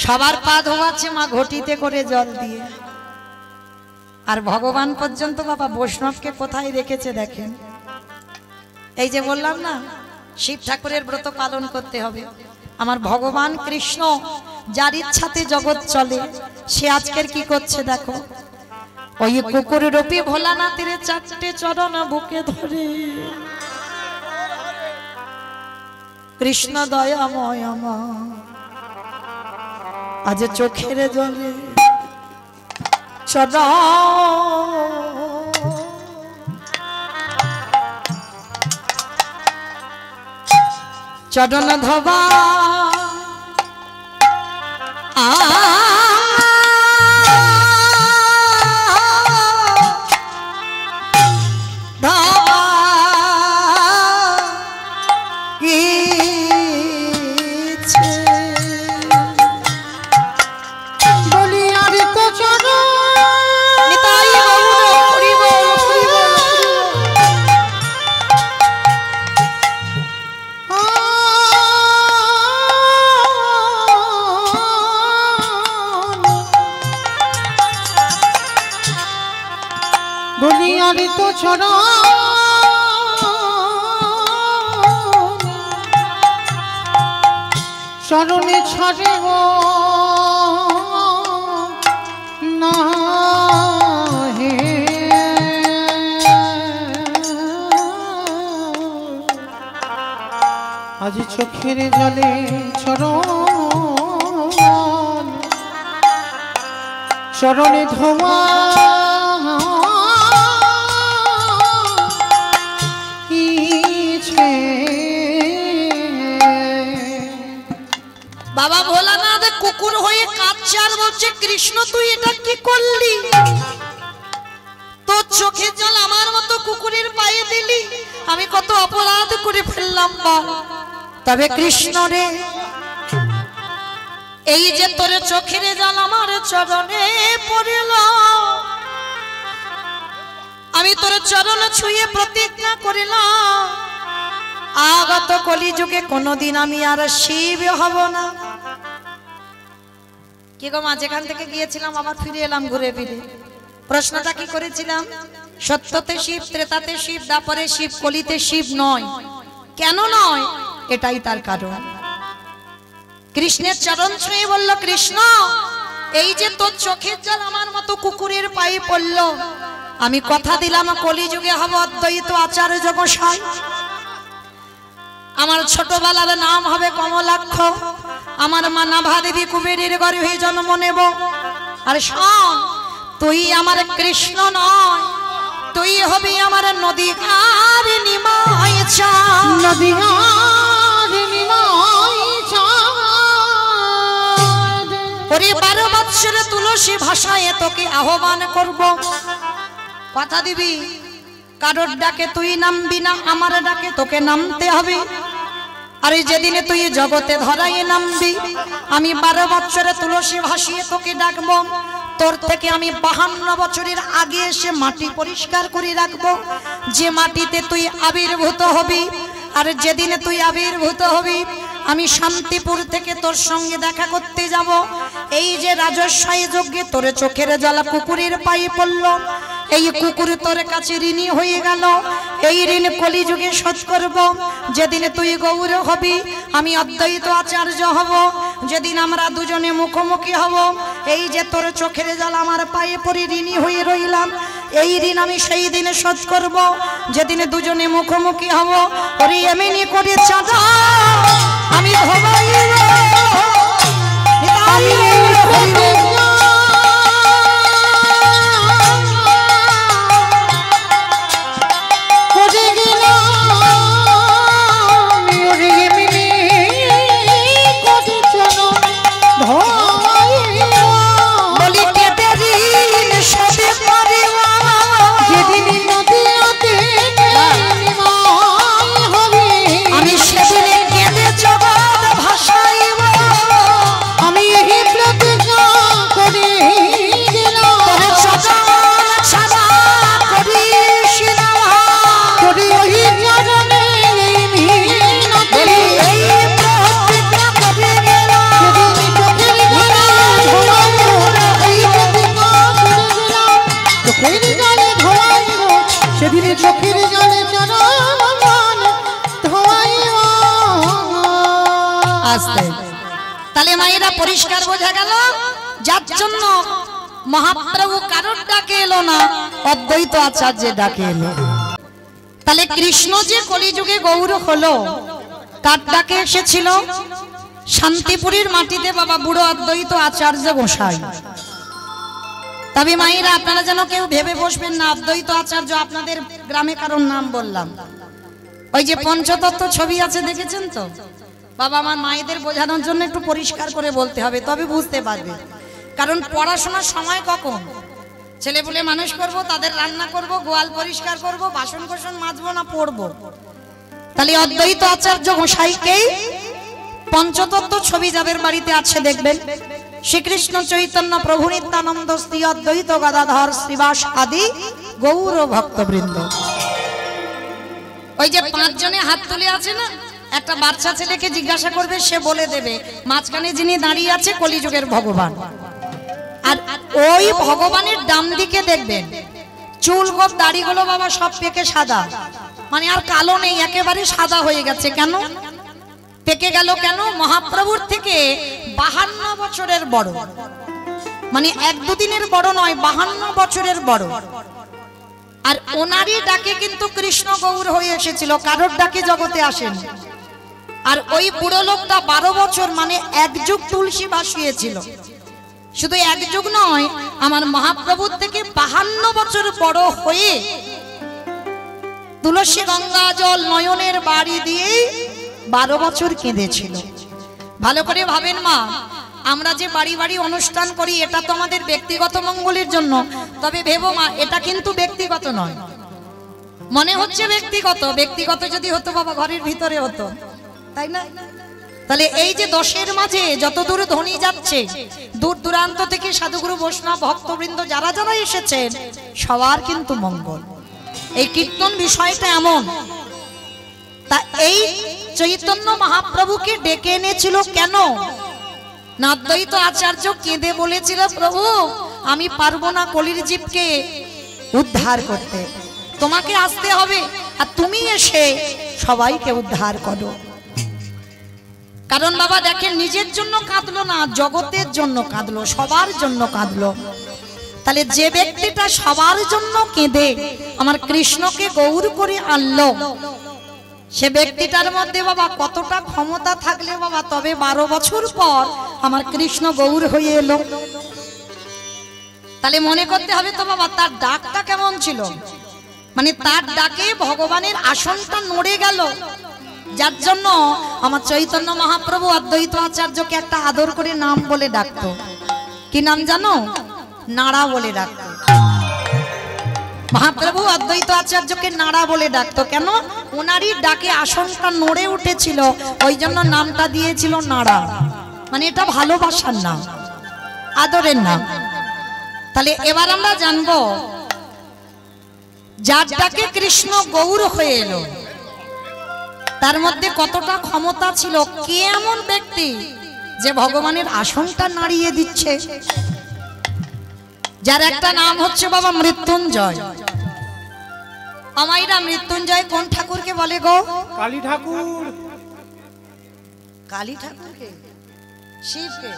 সবার পা ধোয়াচ্ছে মা ঘটিতে করে জল দিয়ে, আর ভগবান পর্যন্ত বাবা বৈষ্ণবকে কোথায় রেখেছে দেখেন। এই যে বললাম না শিব ঠাকুরের ব্রত পালন করতে হবে, আমার ভগবান কৃষ্ণ যার ইচ্ছাতে জগৎ চলে সে আজকের কি করছে দেখো। ওই কুকুর রূপী ভোলানাথের 4টে চরণ বুকে ধরে কৃষ্ণ দয়াময় আমার আজ চোখের জলে চরণ ধবা চরণে ছাড়ে না হে আজ চোখের জলে চরণে ধোয়া বাবা ভোলানাথ কুকুর হয়ে কাঁদছে আর বলছে কৃষ্ণ তুই এটা কি করলি? তোর চোখের জল আমার মতো কুকুরের পায়ে দিলি, আমি কত অপরাধ করে ফেললাম বল। তবে কৃষ্ণ রে এই যে তোর চোখের জল আমার চরণে পড়ল, আমি তোর চরণ ছুঁয়ে প্রতিজ্ঞা করিলাম আগত কলিযুগে কোনদিন আমি আর শিব হব না। কি গো মা, যেখান থেকে গিয়েছিলাম আবার ফিরে এলাম ঘুরে ফিরে। প্রশ্নটা কি করেছিলাম? সত্যতে শিব, ত্রেতাতে শিব, দ্বাপরে শিব, কলিতে শিব নয়। কেন নয়? এটাই তার কারণ। কৃষ্ণের চরণ ছুঁয়ে বলল কৃষ্ণ এই যে তোর চোখের জল আমার মতো কুকুরের পায়ে পড়ল, আমি কথা দিলাম কলিযুগে হব অদ্বৈত আচার্য গোসাই। আমার ছোটবেলার নাম হবে কমলাক্ষ, আমার মা নাভা দেবী কুবেরের গর্ভে জন্ম নেব। আর শোন তুই আমার কৃষ্ণ নয়, তুই হবি আমার নদী আর নিমাই চাঁদ। নদী আর নিমাই চাঁদ ওরে 12 বৎসরে তুলসী ভাষায় তোকে আহ্বান করব। কথা দিবি কারোর ডাকে তুই নামবি না, আমার ডাকে তোকে নামতে হবে। আর যেদিনে তুই জগতে ধরাই নামবি আমি 12 বৎসরে তুলসী ভাসিয়ে তোকে ডাকবো। তোর থেকে আমি 52 বছরের আগে এসে মাটি পরিষ্কার করে রাখবো, যে মাটিতে তুই আবির্ভূত হবি। আর যেদিনে তুই আবির্ভূত হবি আমি শান্তিপুর থেকে তোর সঙ্গে দেখা করতে যাব। এই যে রাজস্বায়ী যজ্ঞে তোর চোখের জ্বালা কুকুরের পায়ে পড়ল, এই কুকুর তোর কাছে ঋণী হয়ে গেল, এই ঋণ কলিযুগে শোধ করব। যেদিন তুই গৌর হবি আমি অদ্বৈত আচার্য হব, যেদিন আমরা দুজনে মুখোমুখি হব এই যে তোর চোখের জল আমার পায়ে পড়ে ঋণী হয়ে রইলাম, এই ঋণ আমি সেই দিনে শোধ করব যেদিন দুজনে মুখোমুখি হব। ওরে এমনি করে চাঁদা আমি ধোবাইব, আমি যেদিন পরিষ্কার বোঝা গেল যার জন্য মহাপ্রভু কারোর ডাকে এলো না, অদ্বৈত আচার্যের ডাকে এলো। তাহলে কৃষ্ণ যে কলিযুগে গৌর হলো কার ডাকে এসেছিল? শান্তিপুরীর মাটিতে বাবা বুড়ো অদ্বৈত আচার্য গোসাই। তবে মায়েরা আপনারা যেন কেউ ভেবে বসবেন না অদ্বৈত আচার্য আপনাদের গ্রামে কারোর নাম বললাম। ওই যে পঞ্চতত্ত্ব ছবি আছে দেখেছেন তো বাবা, আমার মায়েদের বোঝানোর জন্য একটু পরিষ্কার করে বলতে হবে, তবে বুঝতে পারবে। কারণ পড়াশোনার সময় কখন? ছেলে পুলে মানুষ করব, তাদের রান্না করব, গোয়াল পরিষ্কার করব, বাসন কোসন মাজবো না পড়বো। তাহলে অদ্বৈত আচার্য গোসাইকেই পঞ্চতত্ত্ব ছবি যাদের বাড়িতে আছে দেখবেন, শ্রীকৃষ্ণ চৈতন্য প্রভু নিত্যানন্দ শ্রী অদ্বৈত গদাধর শ্রীবাস আদি গৌর ভক্তবৃন্দ। ওই যে 5 জনে হাত তুলে আছে না, একটা বাচ্চা ছেলেকে জিজ্ঞাসা করবে, সে বলে দেবে মাঝখানে যিনি দাঁড়িয়ে আছে কলিযুগের ভগবান। আর ওই ভগবানের ডান দিকে দেখবেন চুল গোপ দাড়িগুলো বাবা সব পেকে সাদা, মানে আর কালো নেই, একেবারে সাদা হয়ে গেছে। কেন পেকে গেল? কেন? মহাপ্রভুর থেকে 52 বছরের বড়, মানে 1-2 দিনের বড় নয়, 52 বছরের বড়। আর ওনারই ডাকে কিন্তু কৃষ্ণ গৌর হয়ে এসেছিল, কারোর ডাকে জগতে আসেন। আর ওই বুড়ো লোকটা 12 বছর মানে 1 যুগ তুলসী ভাসিয়েছিল। শুধু 1 যুগ নয়, আমার মহাপ্রভুর থেকে 52 বছর বড় হয়ে তুলসী গঙ্গা জল নয়নের বাড়ি দিয়ে 12 বছর কেঁদেছিল। ভালো করে ভাবেন মা, আমরা যে বাড়ি বাড়ি অনুষ্ঠান করি এটা তো আমাদের ব্যক্তিগত মঙ্গলের জন্য, তবে ভেবো মা এটা কিন্তু ব্যক্তিগত নয়। মনে হচ্ছে ব্যক্তিগত, ব্যক্তিগত যদি হতো বাবা ঘরের ভিতরে হতো, তাই না? তাহলে এই যে 10-এর মাঝে যতদূর ধ্বনি যাচ্ছে, দূর দূরান্ত থেকে সাধুগুরু বৈষ্ণব ভক্তবৃন্দ যারা যারা এসেছেন সবার কিন্তু মঙ্গল। এই কীর্তন বিষয়টা এমন। তা এই চৈতন্য মহাপ্রভুকে ডেকে এনেছিল কেন? না অদ্বৈত আচার্য কেঁদে বলেছিল, প্রভু আমি পারবো না কলির জীবকে উদ্ধার করতে, তোমাকে আসতে হবে, আর তুমি এসে সবাইকে উদ্ধার করো। কারণ বাবা দেখেন নিজের জন্য কাঁদলো না, জগতের জন্য কাঁদলো, সবার জন্য কাঁদলো। তাহলে যে ব্যক্তিটা সবার জন্য কেঁদে আমার কৃষ্ণকে গৌর করে আনলো, সে ব্যক্তিটার মধ্যে বাবা কতটা ক্ষমতা থাকলে বাবা তবে 12 বছর পর আমার কৃষ্ণ গৌর হয়ে এলো। তাহলে মনে করতে হবে তো বাবা তার ডাকটা কেমন ছিল, মানে তার ডাকে ভগবানের আসনটা নড়ে গেল। যার জন্য আমার চৈতন্য মহাপ্রভু অদ্বৈত আচার্যকে একটা আদর করে নাম বলে ডাকতো। কি নাম জানো? নাড়া বলে ডাকতো। মহাপ্রভু অদ্বৈত আচার্যকে নাড়া বলে ডাকতো। কেন? ওনারই ডাকে আসনটা নড়ে উঠেছিল, ওই জন্য নামটা দিয়েছিল নাড়া। মানে এটা ভালোবাসার নাম, আদরের নাম। তাহলে এবার আমরা জানবো যার ডাকে কৃষ্ণ গৌর হয়ে এলো তার মধ্যে কতটা ক্ষমতা ছিল, কে এমন ব্যক্তি যে ভগবানের আসনটা নাড়িয়ে দিচ্ছে। যার একটা নাম হচ্ছে বাবা মৃত্যুঞ্জয়। আমাইরা মৃত্যুঞ্জয় কোন ঠাকুরকে বলে গো? কালী ঠাকুর। কালী ঠাকুরকে? শিবকে?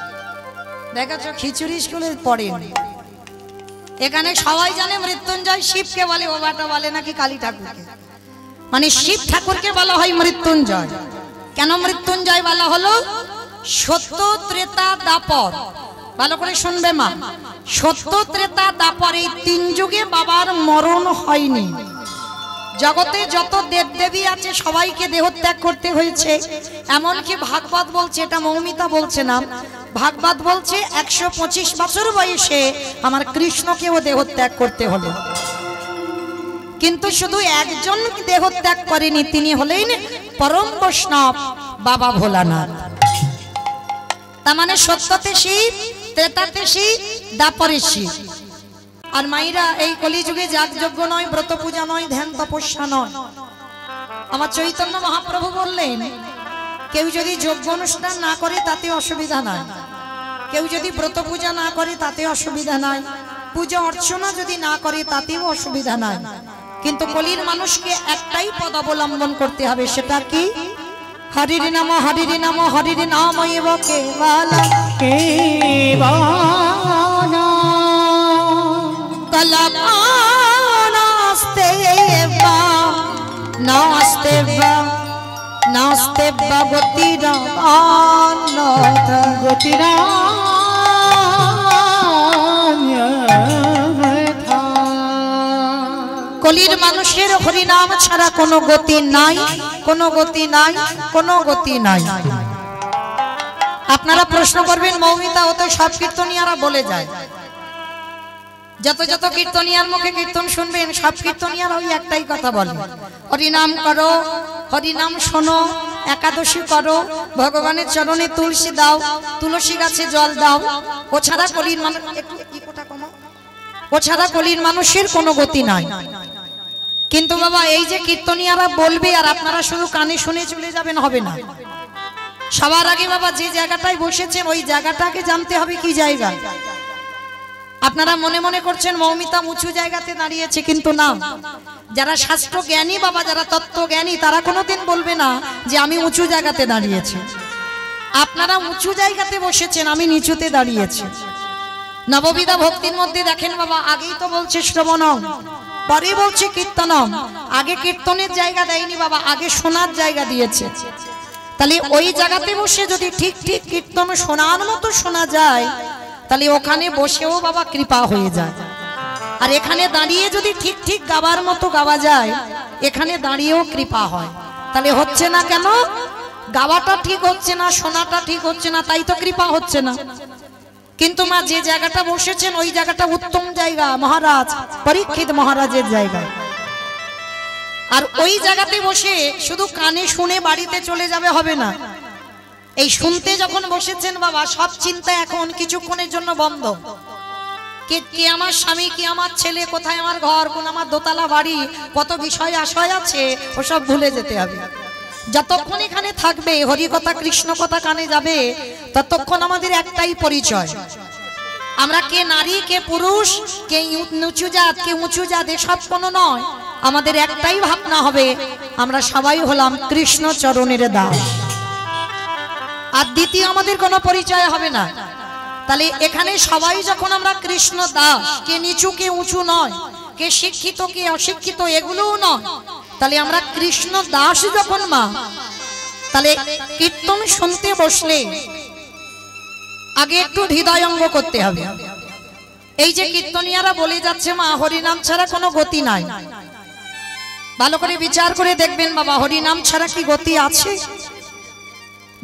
দেখাচ্ছ খিচুড়ি স্কুলে পড়েন, এখানে সবাই জানে মৃত্যুঞ্জয় শিবকে বলে, বাবাটা বলে নাকি কালী ঠাকুরকে। মানে শিব ঠাকুরকে বলা হয় মৃত্যুঞ্জয়। কেন মৃত্যুঞ্জয় বলা হলো? সত্য ত্রেতা দাপর, ভালো করে শুনবে মা, সত্য ত্রেতা দাপর এই 3 যুগে বাবার মরণ হয়নি। জগতে যত দেবদেবী আছে সবাইকে দেহত্যাগ করতে হয়েছে। এমনকি ভাগবত বলছে, এটা মৌমিতা বলছে না, ভাগবত বলছে 125 বছর বয়সে আমার কৃষ্ণকেও দেহত্যাগ করতে হলো। কিন্তু শুধু একজন দেহত্যাগ করেনি, তিনি হলেন পরম বৈষ্ণব বাবা ভোলানাথ। তার মানে সত্যতে শিব, ত্রেতাতে শিব, দাপরে শিব। আর মাইরা এই কলিযুগে যাগযজ্ঞ নয়, ব্রত পূজা নয়, ধ্যান তপস্যা নয়। আমার চৈতন্য মহাপ্রভু বললেন কেউ যদি যজ্ঞ অনুষ্ঠান না করে তাতে অসুবিধা নাই, কেউ যদি ব্রত পূজা না করে তাতে অসুবিধা নাই, পূজা অর্চনা যদি না করে তাতেও অসুবিধা নাই। কিন্তু কলির মানুষকে একটাই পদ অবলম্বন করতে হবে, সেটা কি? হরির নাম হরির নাম হরির নাম এব কেবল কেবল কলকাস্তে বা নাস্তে বা নাস্তে বা গতিরা অনথ গতিরা কলির মানুষের হরিনাম ছাড়া কোনো গতি নাই, কোনো গতি নাই, কোনো গতি নাই। আপনারা প্রশ্ন করবেন মৌমিতা, ও তো সব কীর্তনিয়ারা বলে যায়। যত যত কীর্তনিয়ার মুখে কীর্তন শুনবেন সব কীর্তনিয়ারা ওই একটাই কথা বলে, হরিনাম করো, হরিনাম শোনো, একাদশী করো, ভগবানের চরণে তুলসী দাও, তুলসী গাছে জল দাও। ও ছাড়া কলির মানুষ, একটু ইকোটা কমাও, ও ছাড়া কলির মানুষের কোনো গতি নাই। কিন্তু বাবা এই যে কীর্তনিয়ারা বলবে আর আপনারা শুধু কানে শুনে চলে যাবেন, হবে না। সবার আগে বাবা যে জায়গাটায় বসেছেন ওই জায়গাটাকে জানতে হবে কি জায়গা। আপনারা মনে মনে করছেন মৌমিতা উঁচু জায়গাতে দাঁড়িয়েছে, কিন্তু না। যারা শাস্ত্র জ্ঞানী বাবা, যারা তত্ত্ব জ্ঞানী, তারা কোনোদিন বলবে না যে আমি উঁচু জায়গাতে দাঁড়িয়েছি। আপনারা উঁচু জায়গাতে বসেছেন, আমি নিচুতে দাঁড়িয়েছি। নববিধা ভক্তির মধ্যে দেখেন বাবা, আগেই তো বলছে শ্রবণম, পরে বলছে কীর্তনম। আগে কীর্তনের জায়গা দেয়নি বাবা, আগে শোনার জায়গা দিয়েছে। তাহলে ওই জায়গাতে বসে যদি ঠিক ঠিক কীর্তন শোনার মতো শোনা যায়, তাহলে ওখানে বসেও বাবা কৃপা হয়ে যায়। আর এখানে দাঁড়িয়ে যদি ঠিক ঠিক গাবার মতো গাওয়া যায়, এখানে দাঁড়িয়েও কৃপা হয়। তাহলে হচ্ছে না কেন? গাওয়াটা ঠিক হচ্ছে না, শোনাটা ঠিক হচ্ছে না, তাই তো কৃপা হচ্ছে না। কিন্তু মা যে জায়গাটা বসেছেন ওই জায়গাটা উত্তম জায়গা, মহারাজ পরীক্ষিত মহারাজের জায়গা। আর ওই জায়গাতে বসে শুধু কানে শুনে বাড়িতে চলে যাবে হবে না। এই শুনতে যখন বসেছেন বাবা, সব চিন্তা এখন কিছুক্ষণের জন্য বন্ধ। কি আমার স্বামী, কি আমার ছেলে, কোথায় আমার ঘর, কোন আমার দোতলা বাড়ি, কত বিষয় আশয় আছে, ওসব ভুলে যেতে হবে। যতক্ষণ এখানে থাকবে হরি কথা কৃষ্ণ কথা কানে যাবে, ততক্ষণ আমাদের একটাই পরিচয়। আমরা কে নারী, কে পুরুষ, কে নিচু জাত, কে উঁচু জাত, এসব কোনো নয়। আমাদের একটাই ভাবনা হবে, আমরা সবাই হলাম কৃষ্ণ চরণের দাস। আর দ্বিতীয় আমাদের কোনো পরিচয় হবে না। তাহলে এখানে সবাই যখন আমরা কৃষ্ণ দাস, কে নিচু কে উঁচু নয়, কে শিক্ষিত কে অশিক্ষিত এগুলোও নয়, তাহলে আমরা কৃষ্ণ দাস যখন মা, তাহলে কীর্তন শুনতে বসলে আগে একটু হৃদয়ঙ্গ করতে হবে। এই যে কীর্তনিয়ারা বলে যাচ্ছে মা হরিনাম ছাড়া কোনো গতি নাই, ভালো করে বিচার করে দেখবেন বাবা, হরিনাম ছাড়া কি গতি আছে?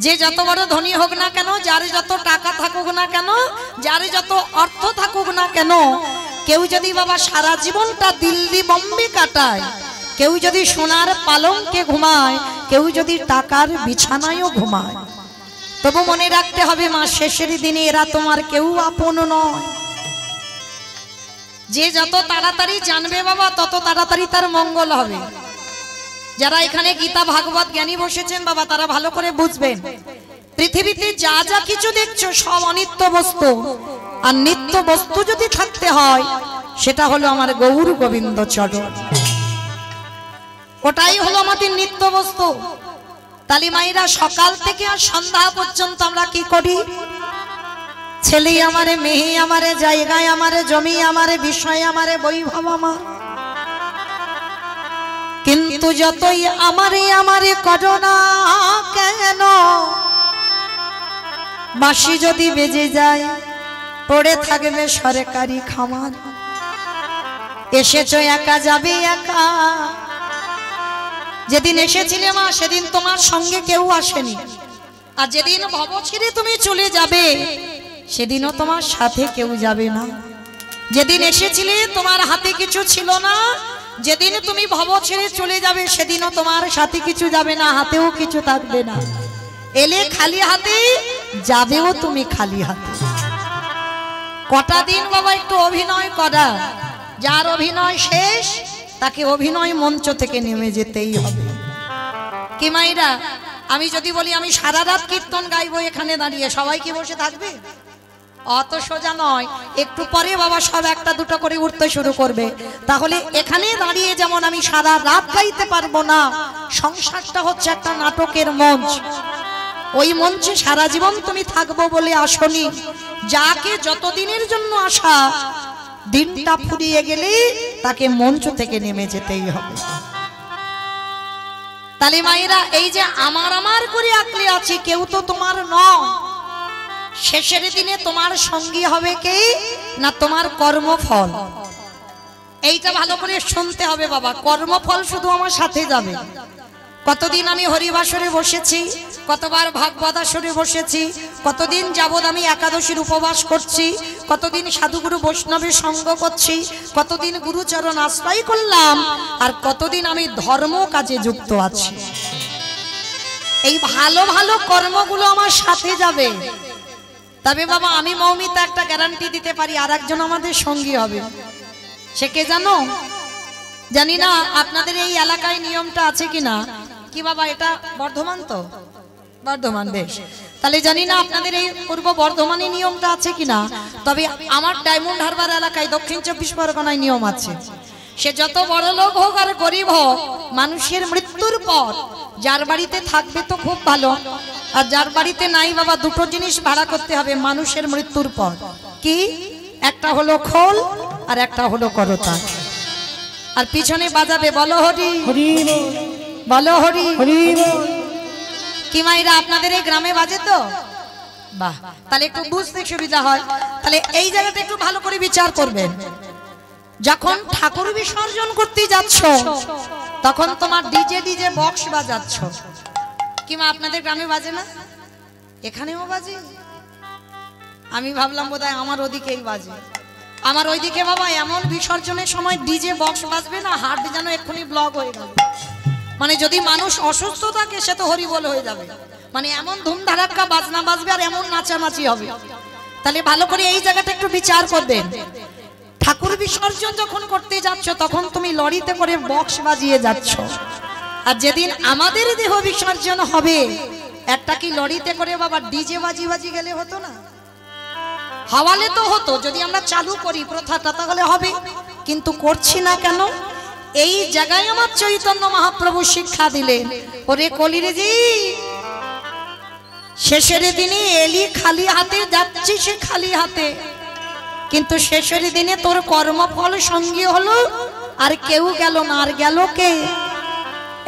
যে যত বড় ধনী হোক না কেন, যার যত টাকা থাকুক না কেন, যার যত অর্থ থাকুক না কেন, কেউ যদি বাবা সারা জীবনটা দিল্লি বোম্বে কাটায়, কেউ যদি সোনার পালঙ্কে ঘুমায়, কেউ যদি টাকার বিছানায়ও ঘুমায়, তবু মনে রাখতে হবে মা শেষের দিনে এরা তোমার কেউ আপন নয়। যে যত তাড়াতাড়ি জানবে বাবা, তত তাড়াতাড়ি তার মঙ্গল হবে। যারা এখানে গীতা ভাগবত জ্ঞানী বসেছেন বাবা, তারা ভালো করে বুঝবেন, পৃথিবীতে যা যা কিছু দেখছো সব অনিত্য বস্তু। আর নিত্য বস্তু যদি থাকতে হয়, সেটা হলো আমার গৌর গোবিন্দ চরণ, ওটাই হলো আমাদের নিত্য বস্তু। তালিমাইরা সকাল থেকে আর সন্ধ্যা পর্যন্ত আমরা কি করি? ছেলে আমারে, মেয়ে আমারে, জায়গায় আমারে, জমি আমারে, বিষয় আমারে, বৈভব আমার। কিন্তু যতই আমারে আমারে করো না কেন, বাঁশি যদি বেজে যায় পড়ে থাকবে সরকারি খামার। এসেছো একা যাবে একা, যেদিন এসেছিলে মা সেদিন তোমার সঙ্গে কেউ আসেনি। আর যেদিন ভব ছেড়ে তুমি চলে যাবে, সেদিনও তোমার সাথে কেউ যাবে না। যেদিন এসেছিলে তোমার হাতে কিছু ছিল না, যেদিন তুমি ভব ছেড়ে চলে যাবে, সেদিনও তোমার সাথে কিছু যাবে না, হাতেও কিছু থাকবে না। এলে খালি হাতে, যাবেও তুমি খালি হাতে। কটা দিন বাবা একটু অভিনয় করা, যার অভিনয় শেষ তাকে অভিনয় মঞ্চ থেকে নেমে যেতেই হবে। কি মাইরা, আমি যদি বলি আমি সারা রাত কীর্তন গাইবো এখানে দাঁড়িয়ে, সবাই কি বসে থাকবে? অত সোজা নয়, একটু পরে বাবা সব একটা দুটো করে উঠতে শুরু করবে। তাহলে এখানে দাঁড়িয়ে যেমন আমি সারা রাত গাইতে পারবো না, সংসারটা হচ্ছে একটা নাটকের মঞ্চ। ওই মঞ্চে সারা জীবন তুমি থাকবো বলে আসনি, যাকে যতদিনের জন্য আসা, দিনটা ফুরিয়ে গেলে তাকে মঞ্চ থেকে নেমে যেতেই হবে। তাহলে মায়েরা, এই যে আমার আমার করে আঁকলে আছি, কেউ তো তোমার নয়। শেষের দিনে তোমার সঙ্গী হবে কে না তোমার কর্মফল। এইটা ভালো করে শুনতে হবে বাবা, কর্মফল শুধু আমার সাথে যাবে। কতদিন আমি হরিবাসরে বসেছি, কতবার ভাগবত আসরে বসেছি, কতদিন যাবৎ আমি একাদশীর উপবাস করছি, কতদিন সাধুগুরু বৈষ্ণবের সঙ্গ করছি, কতদিন গুরুচরণ আশ্রয় করলাম, আর কতদিন আমি ধর্ম কাজে যুক্ত আছি। এই ভালো ভালো কর্মগুলো আমার সাথে যাবে। তবে বাবা আমি মৌমিতা একটা গ্যারান্টি দিতে পারি, আর একজন আমাদের সঙ্গী হবে। সে কে জানো? জানি না আপনাদের এই এলাকায় নিয়মটা আছে কিনা। কি বাবা, এটা বর্ধমান তো? বর্ধমান, বেশ। তাহলে জানি না আপনাদের এই পূর্ব বর্ধমানে নিয়মটা আছে কিনা। তবে আমার ডায়মন্ড হারবার এলাকায় দক্ষিণ 24 পরগনায় নিয়ম আছে। সে যত বড় লোক হোক আর গরিব হোক, মানুষের মৃত্যুর পর যার বাড়িতে থাকবে তো খুব ভালো, আর যার বাড়িতে নাই বাবা, দুটো জিনিস ভাড়া করতে হবে মানুষের মৃত্যুর পর। কি? একটা হলো খোল আর একটা হলো করতা। আর পিছনে বাজাবে বলো হরি হরি বল, বলো হরি হরি বল। কি মাইরা আপনাদের এই গ্রামে বাজে তো? বাহ, তাহলে একটু বুঝতে সুবিধা হয়। তাহলে এই জায়গাটা একটু ভালো করে বিচার করবেন। যখন ঠাকুর বিসর্জন করতে যাচ্ছ, তখন তোমার ডিজে বক্স বাজাচ্ছ। কি মা আপনাদের গ্রামে বাজে না? এখানেও বাজে? আমি ভাবলাম বোধহয় আমার ওদিকেই বাজে। আমার ওইদিকে বাবা এমন বিসর্জনের সময় ডিজে বক্স বাজবে না, হার্ট যেন এক্ষুনি ব্লক হয়ে গেল। মানে যদি মানুষ অসুস্থ থাকে সে তো হরিবোল হয়ে যাবে। মানে এমন ধুমধারাক্কা বাজনা বাজবে আর এমন নাচানাচি হবে। তাহলে ভালো করে এই জায়গাটা একটু বিচার করবেন। ঠাকুর বিসর্জন যখন করতে যাচ্ছ, তখন তুমি লরিতে করে বক্স বাজিয়ে যাচ্ছ। আর যেদিন আমাদের দেহ বিসর্জন হবে, একটা কি লরিতে করে বাবা ডিজে বাজি গেলে হতো না? হাওয়ালে তো হতো, যদি আমরা চালু করি প্রথাটা তাহলে হবে, কিন্তু করছি না কেন? এই জায়গায় আমার চৈতন্য মহাপ্রভু শিক্ষা দিলেন, ওরে কলিরে জি, শেষের দিনে এলি খালি হাতে, যাচ্ছি সে খালি হাতে, কিন্তু শেষের দিনে তোর কর্মফল সঙ্গী হলো, আর কেউ গেল না। আর গেল কে?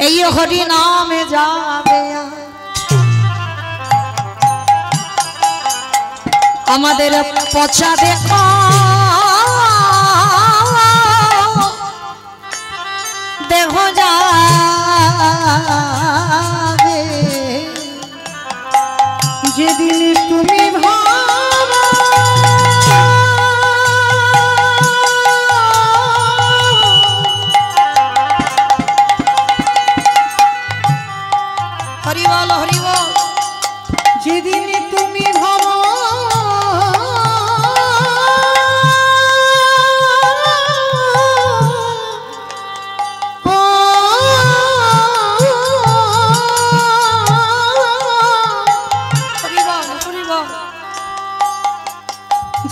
এই হরি নামে যাবে আমাদের পচা দেখা দেহ যাবে যেদিন তুমি ভাবা হরি বল হরি বল। যেদিন তুমি ভাবা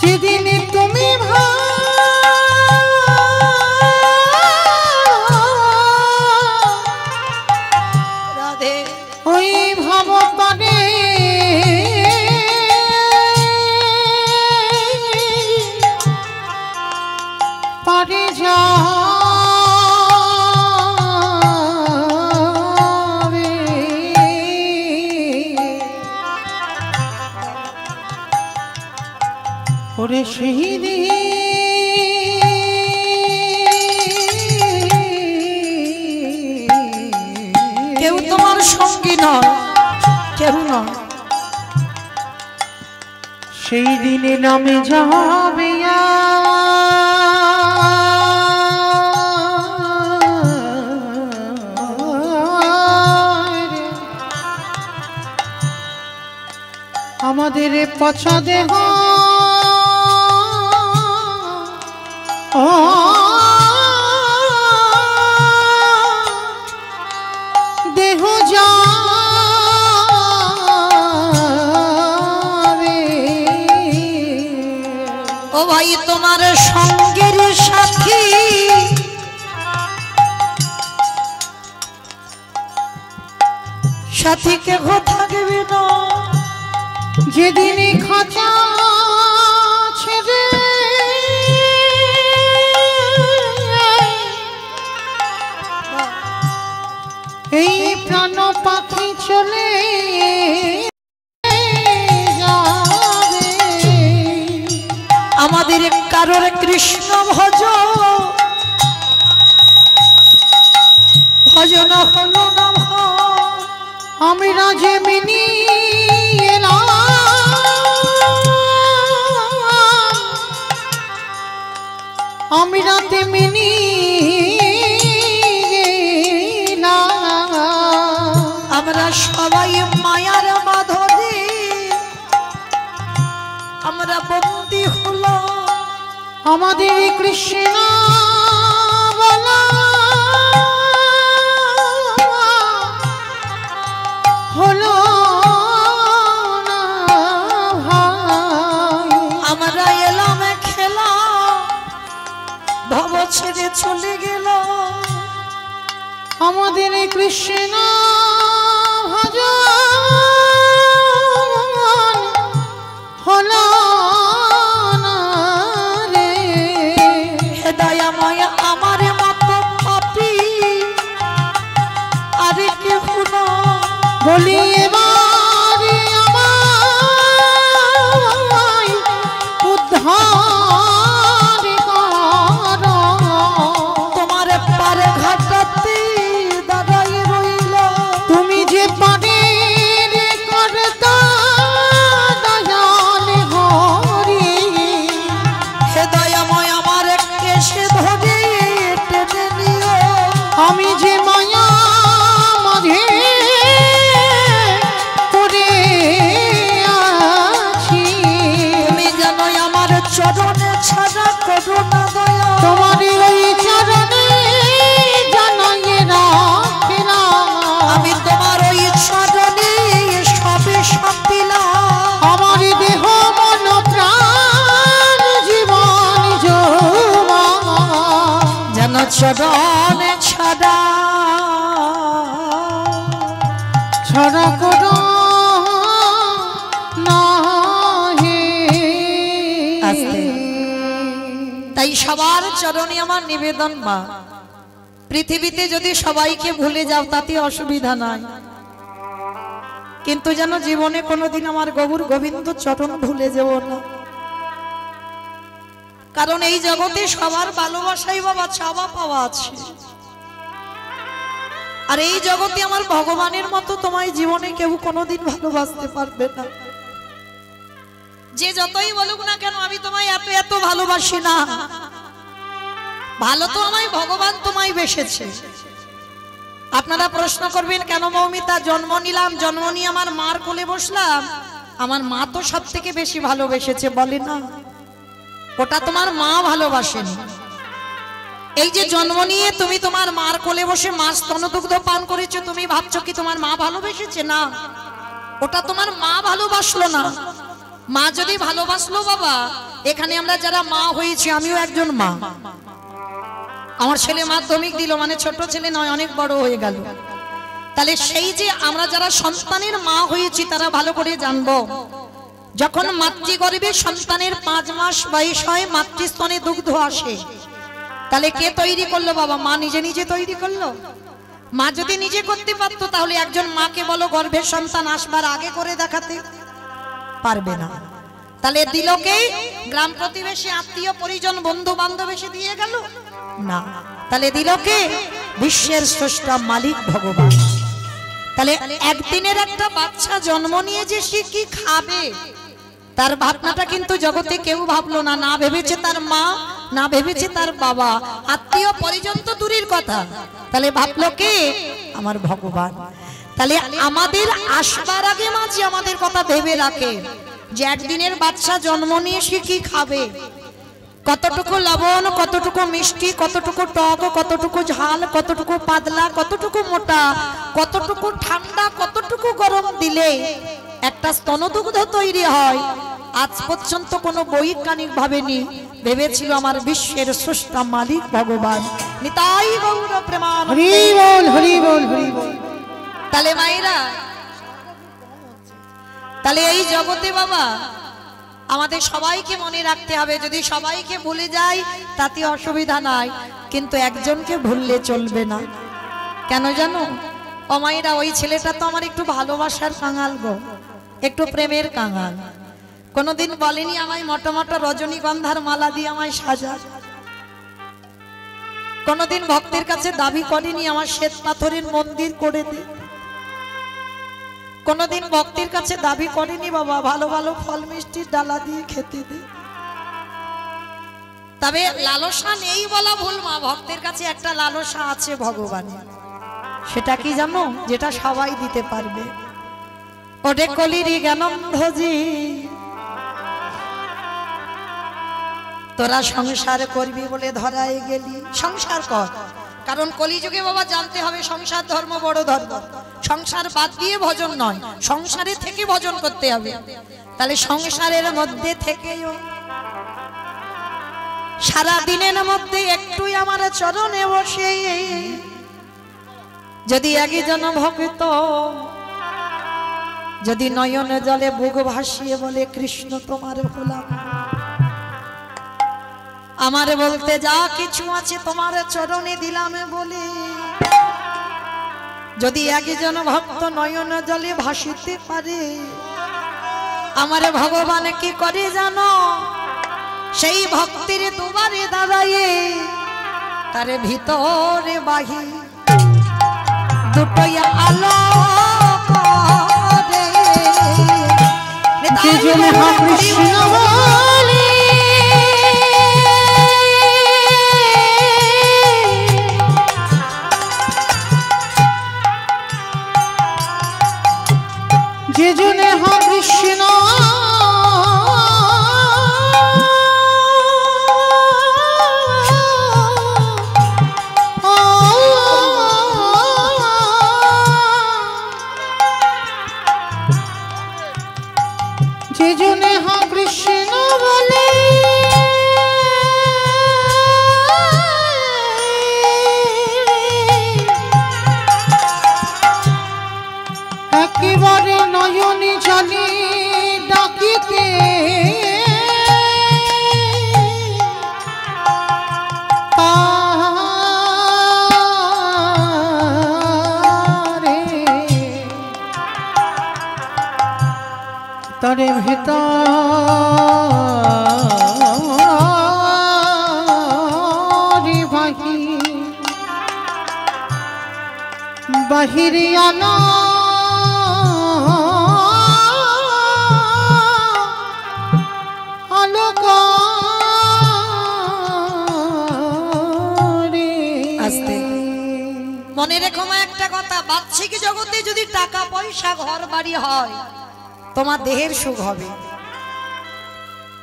যেদিন তুমি রাধে ওই ভবপানে পারে যাবে ওরে সেই কেউ তোমার সঙ্গী নয়, কেউ নয়। সেই দিনে নামে যাবে আমাদের পচা দেহ দেহ যাবে ও ভাই তোমার সঙ্গের সাথী সাথী কে থাকবে না যেদিন খাঁচা ছেড়ে এই প্রাণ পাখি চলে যাবে। আমাদের কারোর কৃষ্ণ ভজন হলো না আমরা যে মিনি এলাম আমরা তেমনি আমরা সবাই মায়ার বাঁধনে আমরা বন্দী হলো আমাদের কৃষ্ণ বলা হলো না ভাই। আমরা এলাম খেলা ভব ছেড়ে চলে গেল আমাদের কৃষ্ণ ভজন হলো না রে। হে দয়াময় আমার মতো পাপী আরে কেহ না বলি এবারে আমায় উদ্ধার কর। তোমার পারে ঘাটাতে দাঁড়াই রইল তুমি যে পারে করতা দয়াল হরি। হে দয়াময় আমার কেশে ধরে টেনে নিও আমি যে মায়া মাঝে পড়ে আছি। তুমি জানো আমার চরণে ছাড়া করো না দয়া তোমার ওই চরণে জানাই রাখিলাম। আমি তোমার ওই চরণে সবে সব দিলাম আমার দেহ মন প্রাণ জীবন যৌবন যেন চরণে ছাড়া ছড়া করো না হে। আস্তে। তাই সবার চরণে আমার নিবেদন বা পৃথিবীতে যদি সবাইকে ভুলে যাও তাতে অসুবিধা নাই কিন্তু যেন জীবনে কোনোদিন আমার গৌর গোবিন্দ চরণ ভুলে যেও না কারণ এই জগতে সবার ভালোবাসাই বাবা চাওয়া পাওয়া আছে আর এই জগতে আমার ভগবানের মতো তোমায় জীবনে কেউ কোনোদিন ভালোবাসতে পারবে না যে যতই বলুক না কেন আমি তোমায় এত এত ভালোবাসি না ভালো তো আমায় ভগবান তোমায় বেসেছে আপনারা প্রশ্ন করবেন কেন মৌমিতা জন্ম নিলাম জন্ম নিয়ে আমার মার কোলে বসলাম আমার মা তো সব থেকে বেশি ভালোবেসেছে বলে না ওটা তোমার মা ভালোবাসেনি এই যে জন্ম নিয়ে তুমি তোমার মার কোলে বসে মাছ স্তনদুগ্ধ পান করেছো তুমি ভাবছো কি তোমার মা ভালোবেসেছে না ওটা তোমার মা ভালোবাসলো না মা যদি ভালোবাসলো বাবা এখানে আমরা যারা মা হয়েছি আমিও একজন মা আমার ছেলে মাধ্যমিক দিল মানে ছোট ছেলে নয় অনেক বড় হয়ে গেল তাহলে সেই যে আমরা যারা সন্তানের মা হয়েছি তারা ভালো করে জানবো যখন মাতৃগর্ভে সন্তানের 5 মাস বয়স হয় মাতৃস্তনে দুগ্ধ আসে তাহলে কে তৈরি করলো বাবা মা নিজে নিজে তৈরি করলো মা যদি নিজে করতে পারতো তাহলে একজন মাকে বলো গর্ভের সন্তান আসবার আগে করে দেখাতে পারবে না তাহলে দিল কে গ্রাম প্রতিবেশী আত্মীয় পরিজন বন্ধু বান্ধব এসে দিয়ে গেল না তাহলে দিল কে বিশ্বের স্রষ্টা মালিক ভগবান তাহলে একদিনের একটা বাচ্চা জন্ম নিয়ে যে সে কি খাবে তার ভাবনাটা কিন্তু জগতে কেউ ভাবলো না না ভেবেছে তার মা না ভেবেছে তার বাবা আত্মীয় পরিজন তো দূরের কথা তাহলে ভাবলো কে আমার ভগবান তাহলে আমাদের আসবার আগে মাঝে আমাদের কথা ভেবে রাখে যে একদিনের বাচ্চা জন্ম নিয়ে সে কি খাবে কতটুকু লবণ কতটুকু মিষ্টি কতটুকু টক কতটুকু ঝাল কতটুকু পাতলা কতটুকু মোটা কতটুকু ঠান্ডা কতটুকু গরম দিলে একটা স্তনদুগ্ধ তৈরি হয় আজ পর্যন্ত কোনো বৈজ্ঞানিক ভাবেনি, ভেবেছিল আমার বিশ্বের স্রষ্টা মালিক ভগবান। নিতাই গৌর প্রেমানন্দ। হরি বল হরি বল হরি বল। তাহলে মায়েরা, তাহলে এই জগতে বাবা আমাদের সবাইকে মনে রাখতে হবে। যদি সবাইকে ভুলে যাই তাতে অসুবিধা নাই, কিন্তু একজনকে ভুললে চলবে না। কেন জানো ও মায়েরা, ওই ছেলেটা তো আমার একটু ভালোবাসার কাঙাল গো, একটু প্রেমের কাঙাল। কোনোদিন বলেনি আমায় মোটা মোটা রজনীগন্ধার মালা দিয়ে আমায় সাজা। কোনোদিন ভক্তের কাছে দাবি করেনি আমার শ্বেত পাথরের মন্দির করে দে। কোনোদিন ভক্তের কাছে দাবি করেনি বাবা ভালো ভালো ফল মিষ্টির ডালা দিয়ে খেতে দে। তবে লালসা নেই বলা ভুল মা, ভক্তের কাছে একটা লালসা আছে ভগবানের। সেটা কি জানো? যেটা সবাই দিতে পারবে। ওরে কলিরি জ্ঞানন্ধজি, তোরা সংসার করবি বলে ধরায় গেলি, সংসার কর। কারণ কলিযুগে বাবা জানতে হবে সংসার ধর্ম বড় ধর্ম। সংসার বাদ দিয়ে ভজন নয়, সংসারে থেকে ভজন করতে হবে। তাহলে সংসারের মধ্যে থেকেও সারা দিনের মধ্যে একটুই আমার চরণে বসে যদি একজন ভক্ত যদি নয়ন জলে বুক ভাসিয়ে বলে কৃষ্ণ তোমার ভোলাম, আমার বলতে যা কিছু আছে তোমার চরণে দিলাম বলে, যদি একজন ভক্ত নয়ন জলে ভাসিতে পারে, আমার ভগবান কি করে জানো? সেই ভক্তির দুবারে দাঁড়ায়ে তার ভিতরে বাহি দুটোই আলো করে। যে জন্য কৃষ্ণ বলে যে জন্য কৃষ্ণ যে জন্য কৃষ্ণ বলে একেবারে নয়নে জলে ডাকিতে তারে ভেতরে বাহিরে আনা আলোক আস্তে মনে রেখো মা একটা কথা, বাহ্যিক জগতে যদি টাকা পয়সা ঘর বাড়ি হয় তোমার দেহের সুখ হবে।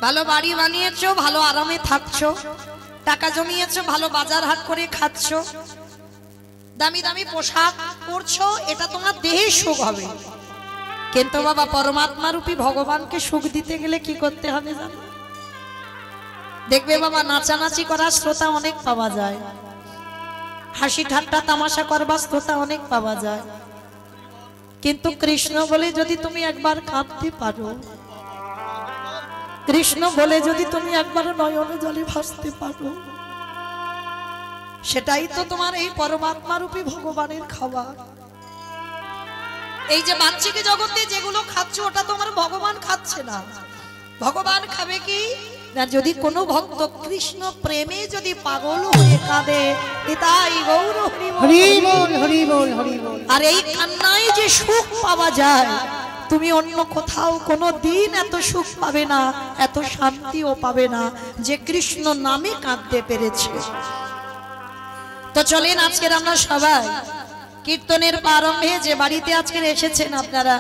ভালো বাড়ি বানিয়েছো, ভালো আরামে থাকছো, টাকা জমিয়েছো, ভালো বাজার হাট করে খাচ্ছো, দামি দামি পোশাক পরছো, এটা তোমার দেহের সুখ হবে। কিন্তু বাবা পরমাত্মা রূপী ভগবানকে সুখ দিতে গেলে কি করতে হবে জানো? দেখবে বাবা নাচানাচি করার শ্রোতা অনেক পাওয়া যায়, হাসি ঠাট্টা তামাশা করবার শ্রোতা অনেক পাওয়া যায়, কিন্তু কৃষ্ণ বলে যদি তুমি একবার কাঁদতে পারো, কৃষ্ণ বলে যদি তুমি একবার নয়নে জলে ভাসতে পারো, সেটাই তো তোমার এই পরমাত্মা রূপী ভগবানের খাবার। এই যে বাহ্যিক জগতে যেগুলো খাচ্ছ ওটা তোমার ভগবান খাচ্ছে না। ভগবান খাবে কি না, যদি কোনো ভক্ত কৃষ্ণ প্রেমে যদি পাগল হয়ে কাঁদে, তাই গৌর হরি বল হরি বল হরি বল। আর এই কান্নায় যে সুখ পাওয়া যায় তুমি অন্য কোথাও কোনো দিন এত সুখ পাবে না, এত শান্তিও পাবে না যে কৃষ্ণ নামে কাঁদতে পেরেছে। তো চলেন আজকের আমরা সবাই কীর্তনের প্রারম্ভে যে বাড়িতে আজকের এসেছেন আপনারা,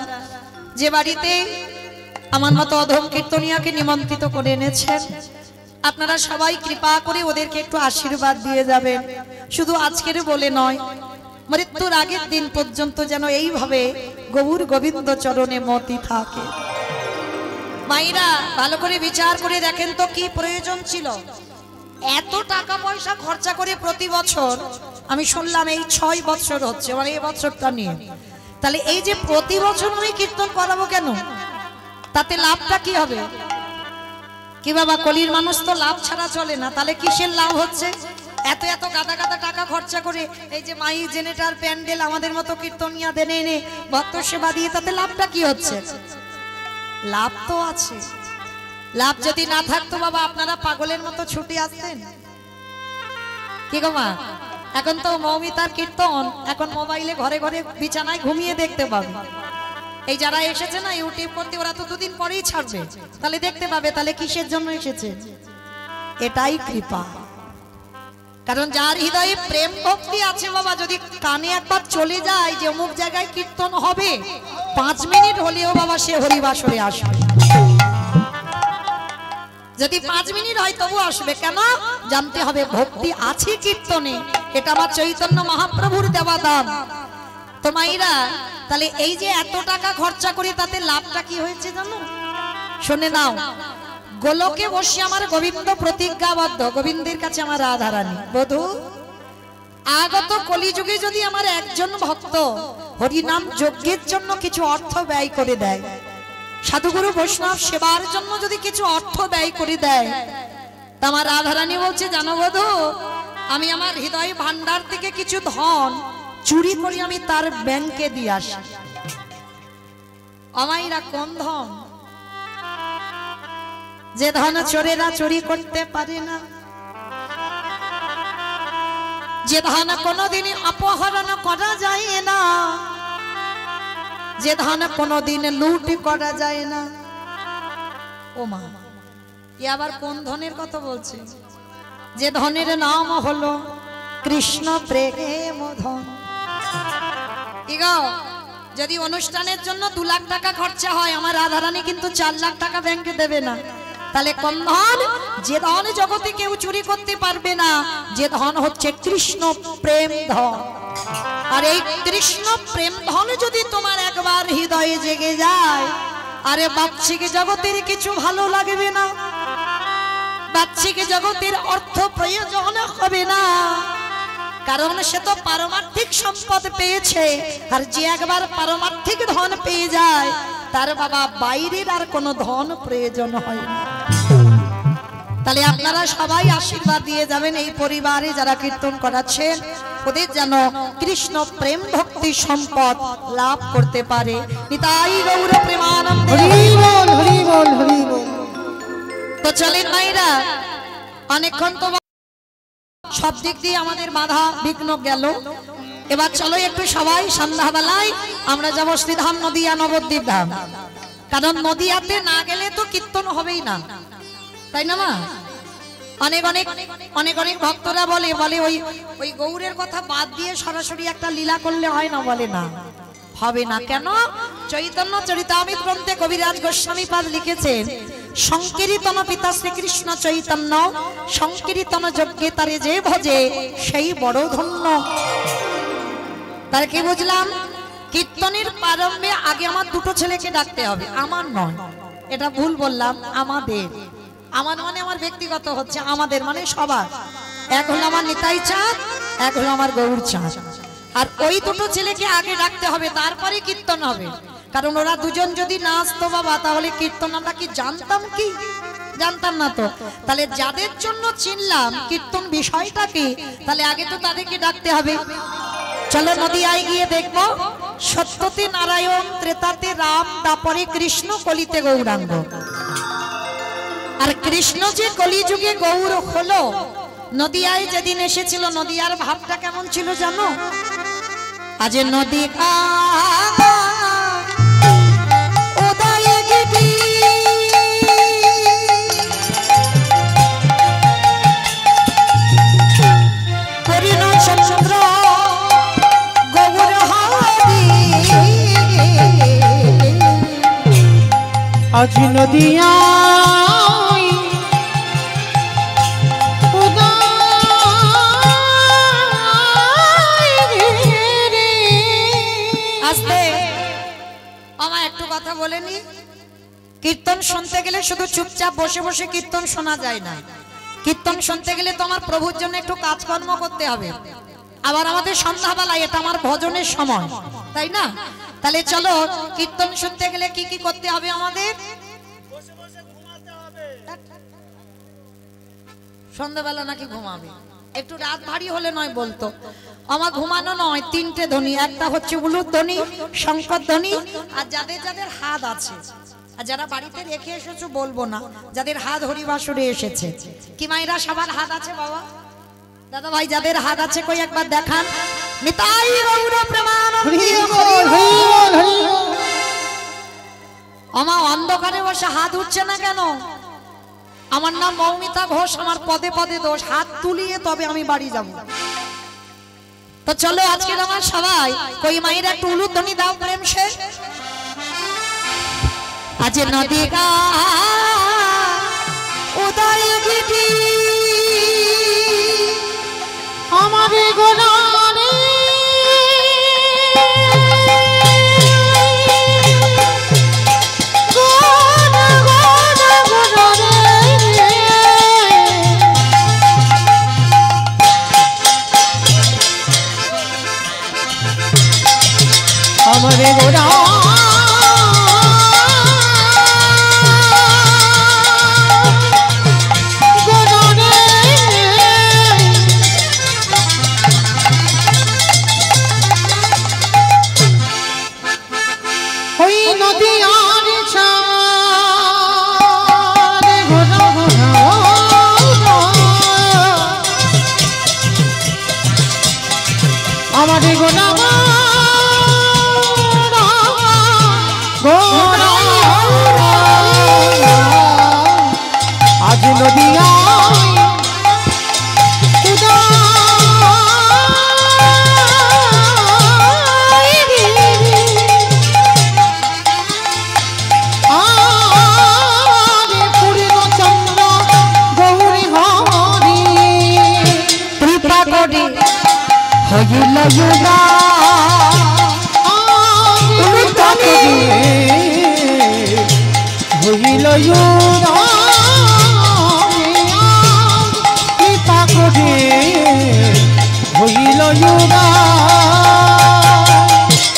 যে বাড়িতে আমার মতো অধম কীর্তনিয়াকে নিমন্ত্রিত করে এনেছেন, আপনারা সবাই কৃপা করে ওদেরকে একটু আশীর্বাদ দিয়ে যাবেন। শুধু আজকের বলে নয়, মৃত্যুর আগের দিন পর্যন্ত যেন এইভাবে গৌর গোবিন্দ চরণে মতি থাকে। মাইরা ভালো করে বিচার করে দেখেন তো কি প্রয়োজন ছিল এত টাকা পয়সা খরচা করে প্রতি বছর। আমি শুনলাম এই 6 বছর হচ্ছে, মানে এই বছরটা নিয়ে। তাহলে এই যে প্রতি বছর আমি কীর্তন করাবো কেন? তাতে লাভটা কি হবে? কি বাবা, কলির মানুষ তো লাভ ছাড়া চলে না। তাহলে কিসের লাভ হচ্ছে? এত এত গাদা গাদা টাকা খরচা করে এই যে মাইক জেনারেটর প্যান্ডেল আমাদের মতো কীর্তনিয়া দেনে এনে ভক্ত সেবা দিয়ে তাতে লাভটা কি হচ্ছে? লাভ তো আছে। লাভ যদি না থাকতো বাবা আপনারা পাগলের মতো ছুটে আসতেন। কি গো মা, এখন তো মৌমিতার কীর্তন এখন মোবাইলে ঘরে ঘরে বিছানায় ঘুমিয়ে দেখতে পাবে। এই যারা এসেছে না ইউটিউব করতে, ওরা তো 2 দিন পরেই ছাড়বে, তাহলে দেখতে পাবে। তাহলে কিসের জন্য এসেছে? এটাই কৃপা। কারণ যার হৃদয়ে প্রেম ভক্তি আছে বাবা, যদি কানে একবার চলে যায় যে অমুক জায়গায় কীর্তন হবে, 5 মিনিট হলেও বাবা সে হরিবাসরে আসবে। যদি 5 মিনিট হয় তবু আসবে। কেন? জানতে হবে ভক্তি আছে কীর্তনে, এটা আমার চৈতন্য মহাপ্রভুর দেওয়া দান। তো মাইরা, তাহলে এই যে এত টাকা খরচা করি তাতে লাভটা কি হয়েছে জানো? শুনে নাও। গোলকে বসে আমার গোবিন্দ প্রতিজ্ঞাবদ্ধ, গোবিন্দের কাছে আমার রাধারানী বধূ, আগত কলিযুগে যদি আমার একজন ভক্ত হরিনাম যজ্ঞের জন্য কিছু অর্থ ব্যয় করে দেয়, সাধুগুরু বৈষ্ণব সেবার জন্য যদি কিছু অর্থ ব্যয় করে দেয়, তা আমার রাধারানী বলছে জানো বধূ, আমি আমার হৃদয় ভান্ডার থেকে কিছু ধন চুরি করে আমি তার ব্যাংকে দিয়ে আসি। আমাইরা কোন ধন? যে ধন চোরেরা চুরি করতে পারে না, যে ধন কোনোদিনই অপহরণ করা যায় না, যে ধন কোনোদিন লুট করা যায় না। ও মা, এ আবার কোন ধনের কথা বলছে? যে ধনের নাম হলো কৃষ্ণ প্রেম ধন। যদি অনুষ্ঠানের জন্য 2 লাখ টাকা খরচা হয়, আমার রাধারানী কিন্তু 4 লাখ টাকা ব্যাংকে দেবে না। তাহলে কোন ধন? যে ধন জগতে কেউ চুরি করতে পারবে না, যে ধন হচ্ছে কৃষ্ণ প্রেম ধন। আর এই কৃষ্ণ প্রেম ধন যদি তোমার একবার হৃদয়ে জেগে যায়, আরে বাচ্চিক জগতের কিছু ভালো লাগবে না, বাচ্চিক জগতের অর্থ প্রয়োজন হবে না। কারণ সে তো পারমার্থিক সম্পদ পেয়েছে, আর যে একবার পারমার্থিক ধন পেয়ে যায় তার বাবা বাইরের আর কোনো ধন প্রয়োজন হয় না। তাহলে আপনারা সবাই আশীর্বাদ দিয়ে যাবেন এই পরিবারে যারা কীর্তন করাচ্ছেন, ওদের যেন কৃষ্ণ প্রেম ভক্তি সম্পদ লাভ করতে পারে। নিতাই গৌর প্রেমানন্দে। হরি বল, হরি বল, হরি বল। তো চলেন মাইরা, অনেকক্ষণ তো সব দিক দিয়ে আমাদের বাধা বিঘ্ন গেল। এবার চলো একটু সবাই সন্ধ্যাবেলায় আমরা যাবো শ্রীধাম নদিয়া নবদ্বীপ ধাম। কারণ নদিয়াতে না গেলে তো কীর্তন হবেই না, তাই না মা? অনেক অনেক অনেক অনেক ভক্তরা বলে ওই গৌরের কথা বাদ দিয়ে সরাসরি একটা লীলা করলে হয় না, বলে না, হবে না। কেন? চৈতন্য চরিতামৃত গ্রন্থে কবিরাজ গোস্বামী পাদ লিখেছেন, সংকীর্তন পিতা শ্রীকৃষ্ণ চৈতন্য, সংকীর্তন যজ্ঞে তারে যে ভজে সেই বড় ধন্য। তার কি বুঝলাম? কীর্তনের প্রারম্ভে আগে আমার 2টো ছেলেকে ডাকতে হবে, আমার নয়, এটা ভুল বললাম, আমাদের। আমার মানে আমার ব্যক্তিগত হচ্ছে, আমাদের মানে সবার। এক হলো আমার নিতাই চাঁদ, এক হলো আমার গৌর চাঁদ। আর ওই 2টো ছেলেকে আগে ডাকতে হবে, তারপরে কীর্তন হবে। কারণ ওরা দুজন যদি না আসতো বাবা, তাহলে কীর্তন আমরা কি জানতাম? কি জানতাম না তো। তাহলে যাদের জন্য চিনলাম কীর্তন বিষয়টা কি, তাহলে আগে তো তাদেরকে ডাকতে হবে। চলো নদিয়ায় গিয়ে দেখবো, সত্যতে নারায়ণ, ত্রেতাতে রাম, তারপরে কৃষ্ণ, কলিতে গৌরাঙ্গ। আর কৃষ্ণ যে কলিযুগে গৌর হলো, নদিয়ায় যেদিন এসেছিল, নদিয়ার ভাবটা কেমন ছিল জানো? আজ নদী আজ নদিয়া একটু কথা বলে নি, কীর্তন শুনতে গেলে শুধু চুপচাপ বসে বসে কীর্তন শোনা যায় না। কীর্তন শুনতে গেলে তো আমার প্রভুর জন্য একটু কাজকর্ম করতে হবে। আবার আমাদের সন্ধ্যাবেলায় এটা আমার ভজনের সময়, তাই না? তাহলে চলো কীর্তন শুনতে গেলে কি কি করতে হবে আমাদের? সন্ধ্যাবেলা নাকি ঘুমাবে? একটু রাত ভারী হলে নয় বলতো। আমার ঘুমানো নয়, তিনটে ধ্বনি, একটা হচ্ছে উলুর ধ্বনি, শঙ্কর ধ্বনি, আর যাদের যাদের হাত আছে, আর যারা বাড়িতে রেখে এসেছো বলবো না, যাদের হাত হরিবাসরে এসেছে। কি মায়েরা সবার হাত আছে বাবা? দাদা ভাই যাদের হাত আছে কই একবার দেখান। নিতাই গৌর প্রেমানন্দে আমার অন্ধকারে বসে হাত উঠছে না কেন? আমার নাম মৌমিতা ঘোষ, আমার পদে পদে দোষ, হাত তুলিয়ে তবে আমি বাড়ি যাব। তো চলো আজকে আমার সবাই কই মায়ের একটু উলুর ধ্বনি দাও প্রেম সে। আজ নদী গা উদয় গিটি আমার গোলারে আমার গোলা আজ নদিয়া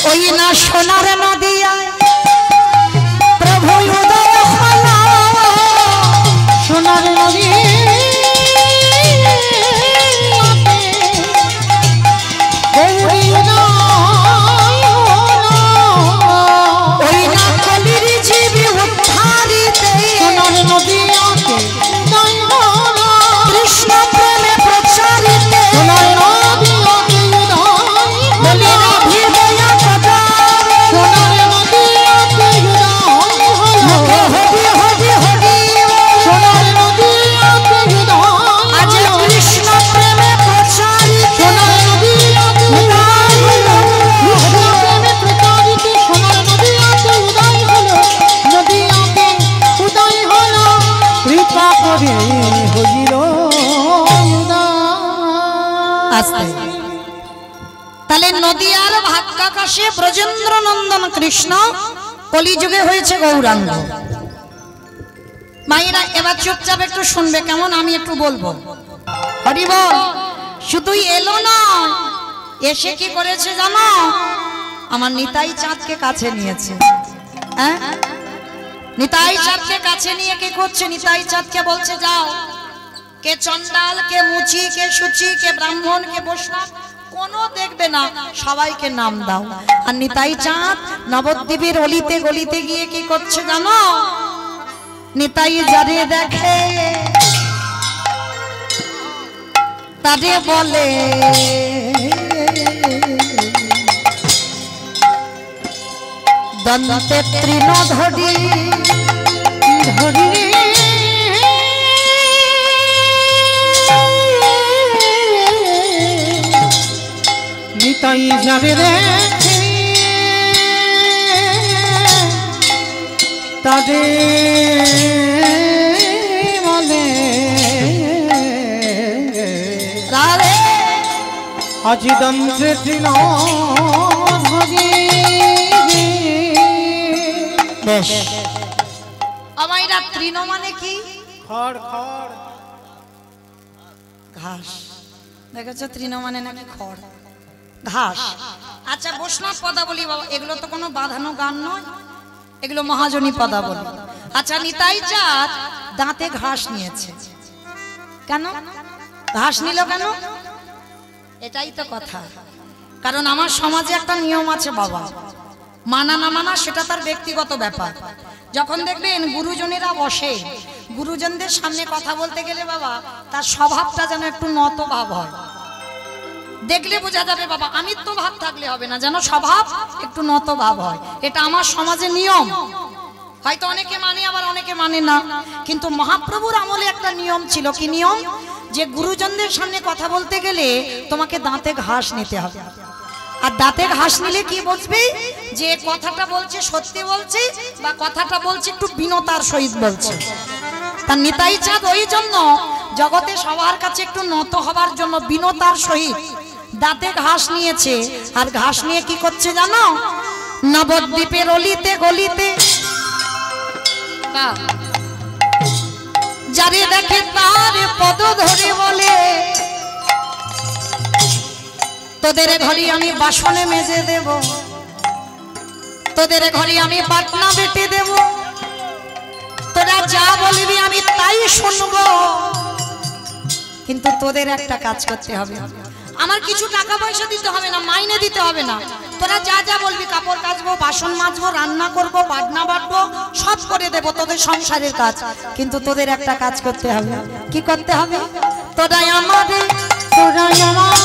ওই না সোনার নদিয়ায় প্রভু উদয় হলো। সোনার নদী ওই না কলির জীবী উদ্ধারিতে সোনার নদী কৃষ্ণ প্রেমে প্রচারিতে সোনার নদী বলিরা হৃদয় কদারে সোনার নদী মুখে হরি হরি হরি সোনার নদী আজ কৃষ্ণ প্রেমে প্রচারিতে সোনার নদী উদয় হলো। প্রচারিত সোনার নদীতে উদয় হলো, নদীতে উদয় হলো, কৃপা করে হইল আস্তে। তাহলে নদিয়ার ভাগ্যাকাশে ব্রজেন্দ্র নন্দন কৃষ্ণ, কলিযুগে হয়েছে গৌরাঙ্গ। মায়েরা এবার চুপচাপ একটু শুনবে কেমন? আমি একটু বলবো। হরি বল। শুধুই এলো না, এসে কি করেছে জানো? আমার নিতাই চাঁদকে কাছে নিয়েছে। হ্যাঁ, নিতাই চাঁদকে কাছে নিয়ে কি করছে? নিতাই চাঁদকে বলছে যাও, কে চন্ডাল, কে মুচি, কে সুচি, কে ব্রাহ্মণ, কে বৈষ্ণব, কোনো দেখবে না, সবাইকে নাম দাও। আর নিতাই চাঁদ নবদ্বীপের অলিতে গলিতে গিয়ে কি করছে জানো? নিতাই যারে দেখে তারে বলে দন্তে তৃণ ধরি ধরি নিতাই যাবে দেখে তাদের বলে আজ দন্তে তৃণ ধরি বেশ আমাইরা তৃণ মানে কি? খড় খড় ঘাস। দেখেছো তৃণ মানে নাকি খড় ঘাস। আচ্ছা বৈষ্ণব পদাবলী বাবা, এগুলো তো কোনো বাঁধানো গান নয়, এগুলো মহাজনী পদাবলী। আচ্ছা নিতাই চাঁদ দাঁতে ঘাস নিয়েছে কেন? ঘাস নিল কেন? এটাই তো কথা। কারণ আমার সমাজে একটা নিয়ম আছে বাবা, মানা না মানা সেটা তার ব্যক্তিগত ব্যাপার। যখন দেখবেন গুরুজনেরা বসে, গুরুজনদের সামনে কথা বলতে গেলে বাবা তার স্বভাবটা যেন একটু নত ভাব হয়, দেখলে বোঝা যাবে বাবা আমিত্ব ভাব থাকলে হবে না, যেন স্বভাব একটু নত ভাব হয়। এটা আমার সমাজে নিয়ম, হয়তো অনেকে মানে আবার অনেকে মানে না, কিন্তু মহাপ্রভুর আমলে একটা নিয়ম ছিল। কি নিয়ম? যে গুরুজনদের সামনে কথা বলতে গেলে তোমাকে দাঁতে ঘাস নিতে হবে। আর দাঁতে ঘাস নিলে কি বুঝবি যে কথাটা বলছে সত্যি বলছে বা কথাটা বলছে একটু বিনতার সহিত বলছে। তার নিতাই চাঁদ ওই জন্য জগতে সবার কাছে একটু নত হবার জন্য বিনতার সহিত দাঁতে ঘাস নিয়েছে। আর ঘাস নিয়ে কি করছে জানো? নবদ্বীপের অলিতে গলিতে যারে দেখে তার পদ ধরে বলে, তোদের ঘরে আমি বাসনে মেজে দেব, তোদের ঘরে আমি বাটনা বেটে দেব, তোরা যা বলবি আমি তাই শুনবো। কিন্তু তোদের একটা কাজ করতে হবে, আমার কিছু টাকা পয়সা দিতে হবে না, মাইনে দিতে হবে না, তোরা যা যা বলবি কাপড় কাচবো, বাসন মাজবো, রান্না করবো, বাটনা বাটবো, সব করে দেবো তোদের সংসারের কাজ। কিন্তু তোদের একটা কাজ করতে হবে। কি করতে হবে? তোরাই আমাদের, তোরাই আমার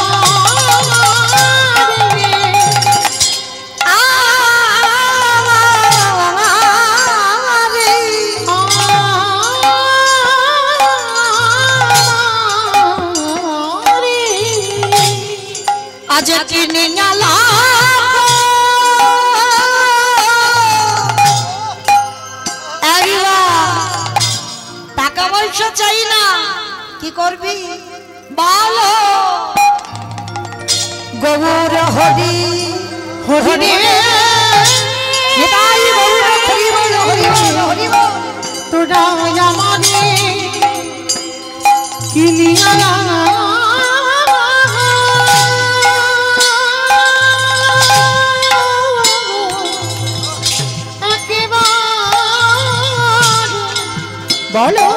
আজ কি নিয়ালা টাকা পয়সা চাই না, কি করবি বলো? গৌর হরি হরি তোরা আমারে কিনিয়া বলো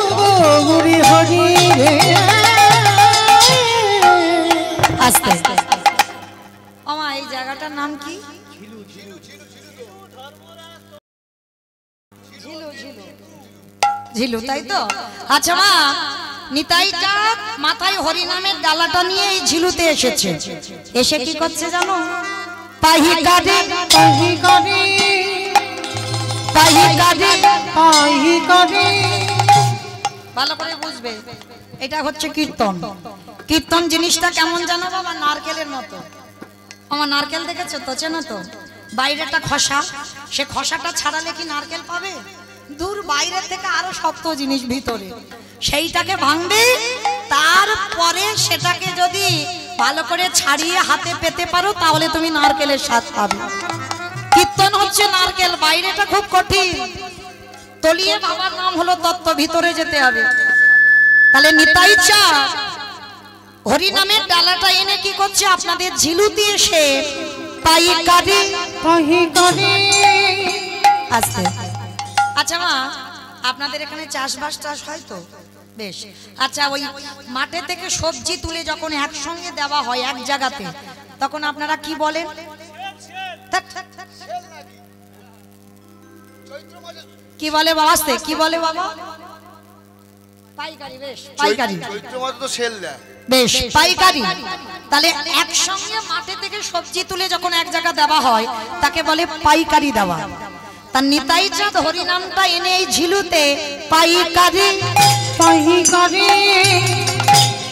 গৌরী হরি রে। আস্তে আমা এই জায়গাটার নাম কি? ঝিলু, তাই তো? আচ্ছা মা, নিতাই চাঁদ মাথায় হরিনামের ডালাটা নিয়ে এই ঝিলুতে এসেছে। এসে কি করছে জানো? পাহি কাঁদে পাহি কাঁদে পাহি কাঁদে পাহি কাঁদে। ভালো করে বুঝবে, এটা হচ্ছে কীর্তন। কীর্তন জিনিসটা কেমন জানো বাবা? নারকেলের মতো। আমার নারকেল দেখেছো তো, চেনো তো? বাইরেটা খসা, সে খসাটা ছাড়ালে কি নারকেল পাবে? দূর বাইরে থেকে আরো শক্ত জিনিস ভিতরে, সেইটাকে ভাঙবে, তারপরে সেটাকে যদি ভালো করে ছাড়িয়ে হাতে পেতে পারো তাহলে তুমি নারকেলের স্বাদ পাবে। কীর্তন হচ্ছে নারকেল, বাইরেটা খুব কঠিন, তলিয়ে বাবার নাম হলো তত্ত্ব, ভিতরে যেতে হবে। তাহলে নিতাই চাঁদ হরিনামের ডালাটা এনে কি করছে? আপনাদের ঝিলুতে এসে পাই কাঁদে পাহি কাঁদে। আস্তে। আচ্ছা মা, আপনাদের এখানে চাষবাস টাস হয় তো? বেশ। আচ্ছা ওই মাঠে থেকে সবজি তুলে যখন একসঙ্গে দেওয়া হয় এক জায়গাতে, তখন আপনারা কি বলেন? কি বলে বাবা? আস্তে, কি বলে বাবা? পাইকারি। বেশ, পাইকারি। বেশ, পাইকারি। তাহলে একসঙ্গে মাঠে থেকে সবজি তুলে যখন এক জায়গা দেওয়া হয় তাকে বলে পাইকারি দেওয়া। তার নিতাই চাঁদ হরিনামটা এনে এই ঝিলুতে পাইকারি পাহি কাঁদে।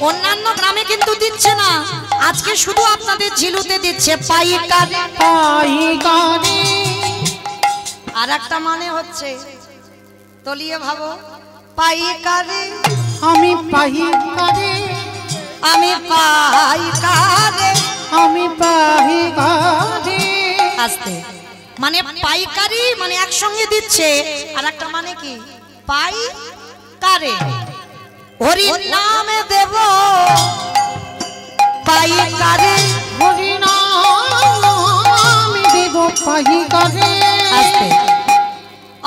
অন্যান্য গ্রামে কিন্তু দিচ্ছে না, আজকে শুধু আপনাদের ঝিলুতে দিচ্ছে পাইকারি। পাহি কাঁদে। আর একটা মানে হচ্ছে, তলিয়ে ভাবো, পাইকারি আমি পাহি কাঁদে। আমি পাইকারি আমি পাহি কাঁদে। আস্তে। মানে পাইকারি, মানে একসঙ্গে দিচ্ছে। আর একটা মানে কি পাইকারে, হরির নামে দেব পাইকারে, হরি নাম দেব পাইকারে। আস্তে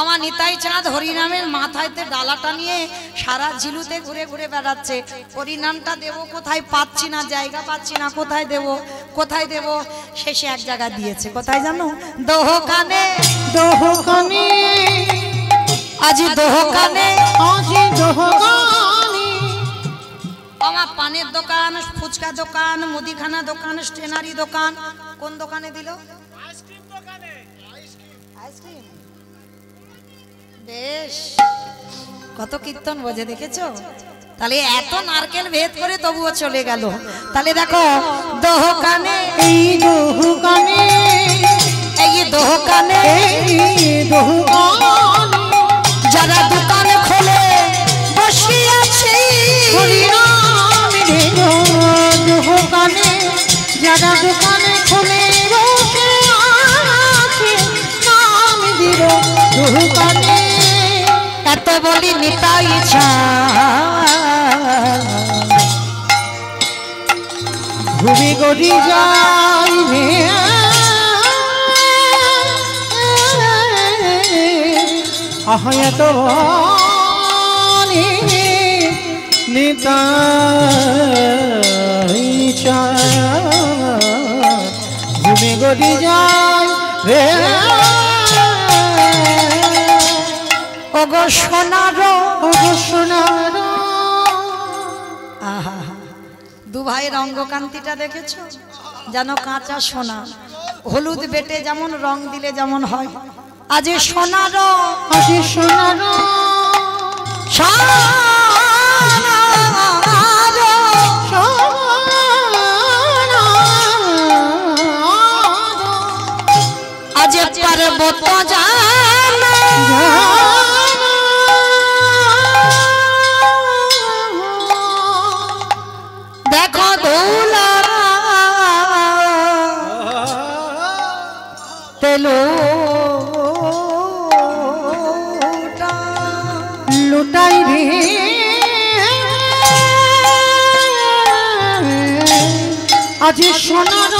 আমার নিতাই চাঁদ হরিনামের মাথায়তে ডালাটা নিয়ে সারা ঝিলুতে ঘুরে ঘুরে বেড়াচ্ছে। হরিনামটা দেব কোথায়, পাচ্ছি না, জায়গা পাচ্ছি না, কোথায় দেব কোথায় দেব। শেষে এক জায়গা দিয়েছে, কোথায় জানো? দোহকানে, দোহকানে, আজি দোহকানে, আজি দোহকানে। আমার পানের দোকান, ফুচকা দোকান, মুদিখানা দোকান, স্টেনারি দোকান। কোন দোকানে দিল? আইসক্রিম দোকানে। আইসক্রিম, বেশ কত কীর্তন বোঝে, দেখেছো? তাহলে এত নারকেল ভেদ করে তবুও চলে গেল। তাহলে দেখো দোহকানে, এই দোহকানে, এই দোহকানে, এই দোহকানে, যারা দোকান খোলে বসে আছে, হরি নাম দেব দোহকানে, যারা দোকানে খোলে বসে আছে, নাম দেব দোহকানে। এত বলি নিতাই চাঁদ ঘুরে গড়ি যাই রে, আহা এত নিতাই চাঁদ ঘুরে গড়ি যাই রে। ওগো সোনার, ওগো সোনার, আহা, দু ভাইয়ের অঙ্গকান্তিটা দেখেছো? যেন কাঁচা সোনা। হলুদ বেটে যেমন রং দিলে যেমন হয়, আজ সোনার, আজ সোনার, আজ পর্বত জানা, দেখো দৌলা তেলো লুটাই রে, আজ সোনার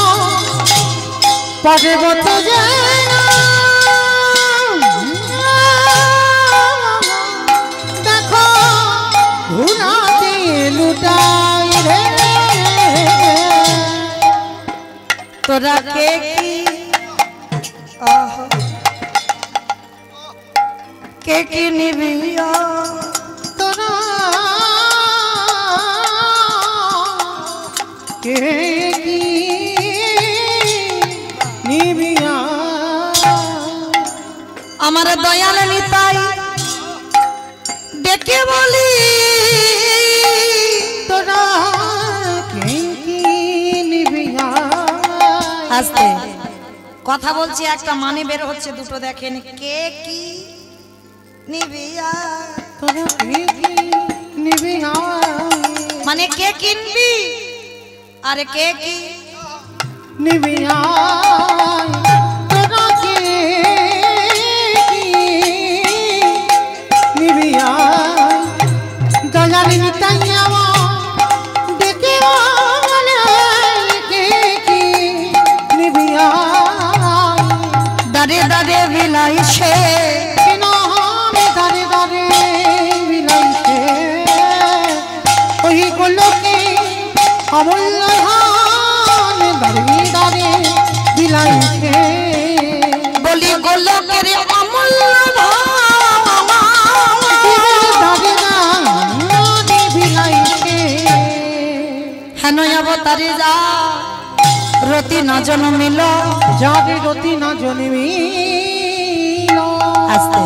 পর্বত জানা, দেখো ধুলাতে লুটাই রে। তোরা কে কি, আহা, কে কি নিবি? তোরা কে কি নিবিয়া? আমার দয়াল নিতাই ডেকে বলি, তোরা কে কি নিবিয়া? আস্তে কথা বলছি, একটা মানে বের হচ্ছে, দুটো দেখেন। কে কি নিবিয়া, তোরা কে কি নিবিয়া? মানে কে কিনবি আর কে কি নিবিয়া, তোরা কে কি নিবিয়া? দয়াল নিতাইয়া ডেকে বলে, কে কি নিবিয়া? দাঁড়ে দাঁড়ে বিলাইছে, নামে দাঁড়ে দাঁড়ে বিলাইছে, ওই গোলকে অমূল্য ধান দাঁড়ে দাঁড়ে বিলাইছে। বলি গোলকের অমূল্য দাঁড়ে দাঁড়ে বিলাইছে। হেন অবতারে যা রতি না জন্মিল, যাদের রতি না জন্মিল। আস্তে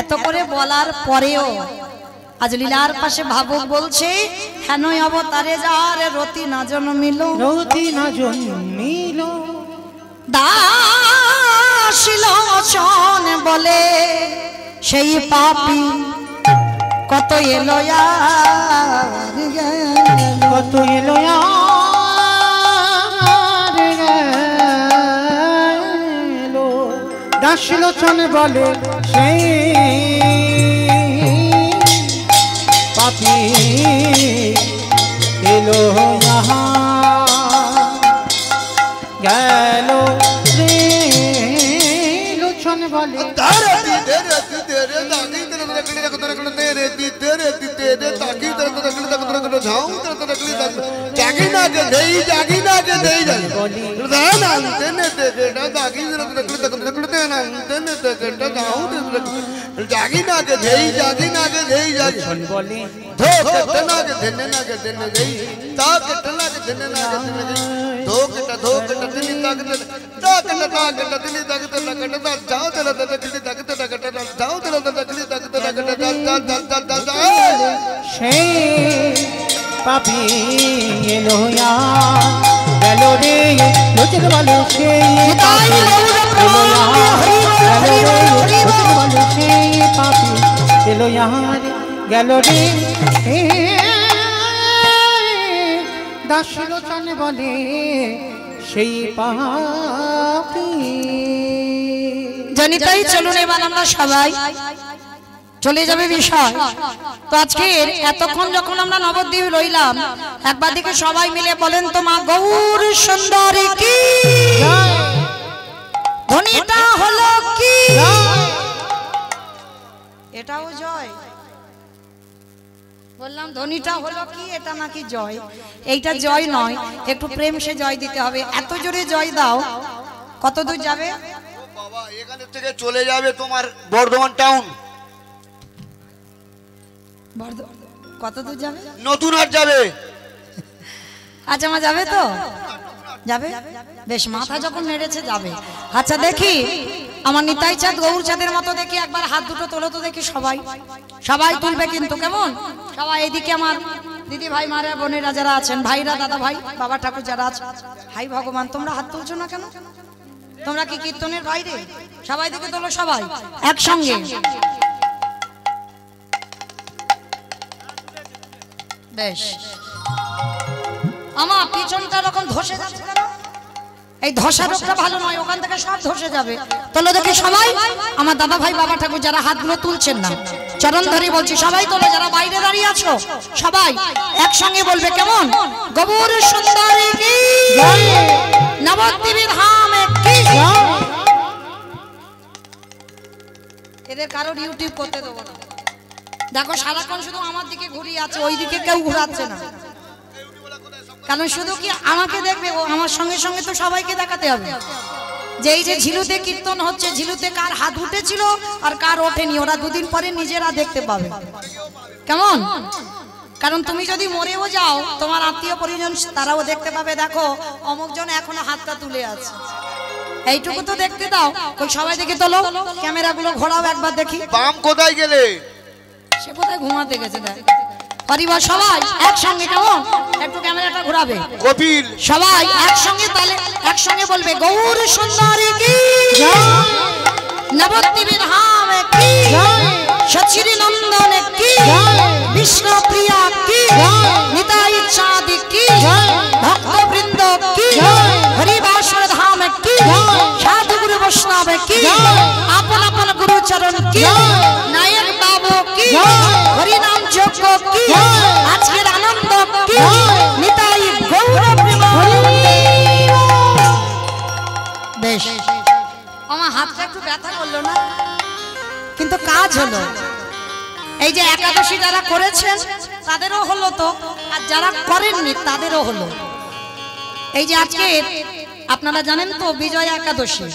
এত করে বলার পরেও আজ লীলার পাশে ভাবুক বলছে, হেন অবতারে যার রতি না জন্মিল, রতি না জন্মিল। দাসিল চন বলে সেই পাপী কত এলো আর গেল। কত এলো আর গেলো। দাসলোচন বলে সেই পাপি এলো ইহা গেল রে লোচন বলে সেই পাপি এলো গেল রে লোচন বলে সেই পাপি এলো লোচন বলে সেই পাপি এলো গেল রে দাসলোচন বলে সেই পাপি জানি তাই চলুন এবার আমরা সবাই চলে যাবে বিষয়। তো আজকে এতক্ষণ যখন আমরা নবদ্বীপ রইলাম, একবার দিকে সবাই মিলে বলেন তো মা গৌর সুন্দরী কি ধ্বনিটা হলো কি? এটাও জয় বললাম, ধ্বনিটা হলো কি? এটা নাকি জয়? এইটা জয় নয়, একটু প্রেম সে জয় দিতে হবে। এত জোরে জয় দাও, কত দূর যাবে বাবা? এখান থেকে চলে যাবে তোমার বর্ধমান টাউন। কত দূর যাবে? নতুন হাট যাবে। আচ্ছা মা যাবে তো? যাবে, বেশ, মাথা যখন নেড়েছে যাবে। আচ্ছা দেখি আমার নিতাই চাঁদ গৌর চাঁদের মতো দেখি একবার হাত দুটো তোলো তো দেখি। সবাই সবাই তুলবে কিন্তু, কেমন? সবাই এইদিকে আমার দিদি ভাই মারা বোনেরা যারা আছেন, ভাইরা দাদা ভাই বাবা ঠাকুর যারা আছেন, হাই ভগবান তোমরা হাত তুলছো না কেন? তোমরা কি কীর্তনের বাইরে? সবাই দিকে তোলো, সবাই একসঙ্গে। বেশ, আমার পিছনটা এরকম ধসে যাচ্ছে কেন? এই ধসা রোগটা ভালো নয়, ওখান থেকে সব ধসে যাবে। তোলো দেখি সবাই, আমার দাদা ভাই বাবা ঠাকুর যারা হাতগুলো তুলছেন না, চরণ ধরে বলছি সবাই তোলো। যারা বাইরে দাঁড়িয়ে আছো সবাই একসঙ্গে বলবে, কেমন? গৌর সুন্দরী কি নবদ্বীপ ধামে কি। এদের কারোর ইউটিউব করতে দেবো না। দেখো সারাক্ষণ শুধু আমার দিকে ঘুরিয়ে আছে, ওই দিকে কেউ ঘুরাচ্ছে না। কারণ শুধু কি আমাকে দেখবে, ও আমার সঙ্গে সঙ্গে তো সবাইকে দেখাতে হবে যে এই যে ঝিলুতে কীর্তন হচ্ছে, ঝিলুতে কার হাত উঠেছিল আর কার ওঠেনি, ওরা দুদিন পরে নিজেরা দেখতে পাবে। কেমন? কারণ তুমি যদি মরেও যাও, তোমার আত্মীয় পরিজন তারাও দেখতে পাবে, দেখো অমুকজন এখনো হাতটা তুলে আছে। এইটুকু তো দেখতে দাও। ওই সবাই দেখে তোলো, ক্যামেরাগুলো ঘোরাও একবার দেখি। বাম কোথায় গেলে? সে কোথায় ঘুমাতে গেছে দেখ। পরিবার সবাই একসঙ্গে, কেমন? একটু ক্যামেরাটা ঘোরাবে। কপিল সবাই একসঙ্গে, তাহলে একসঙ্গে বলবে গৌর সুন্দরী কি নবদ্বীপ ধামে কি সচির নন্দন কি বিষ্ণুপ্রিয়া কি নিতাই চাঁদ কি ভক্তবৃন্দ কি হরিবাসর ধাম কি সাধু গুরু বৈষ্ণব কি আপন আপন গুরু চরণ কি নায়ক বাবু কি হরিনাম যজ্ঞ কি আজকের আনন্দ কি নিতাই গৌর প্রেম। বেশ, আমার হাতটা একটু ব্যথা করলো না, কিন্তু কাজ হলো। এই যে একাদশী যারা করেছেন তাদেরও হলো তো, আর যারা করেননি তাদেরও হলো। এই যে আজকে আপনারা জানেন তো বিজয়া একাদশী,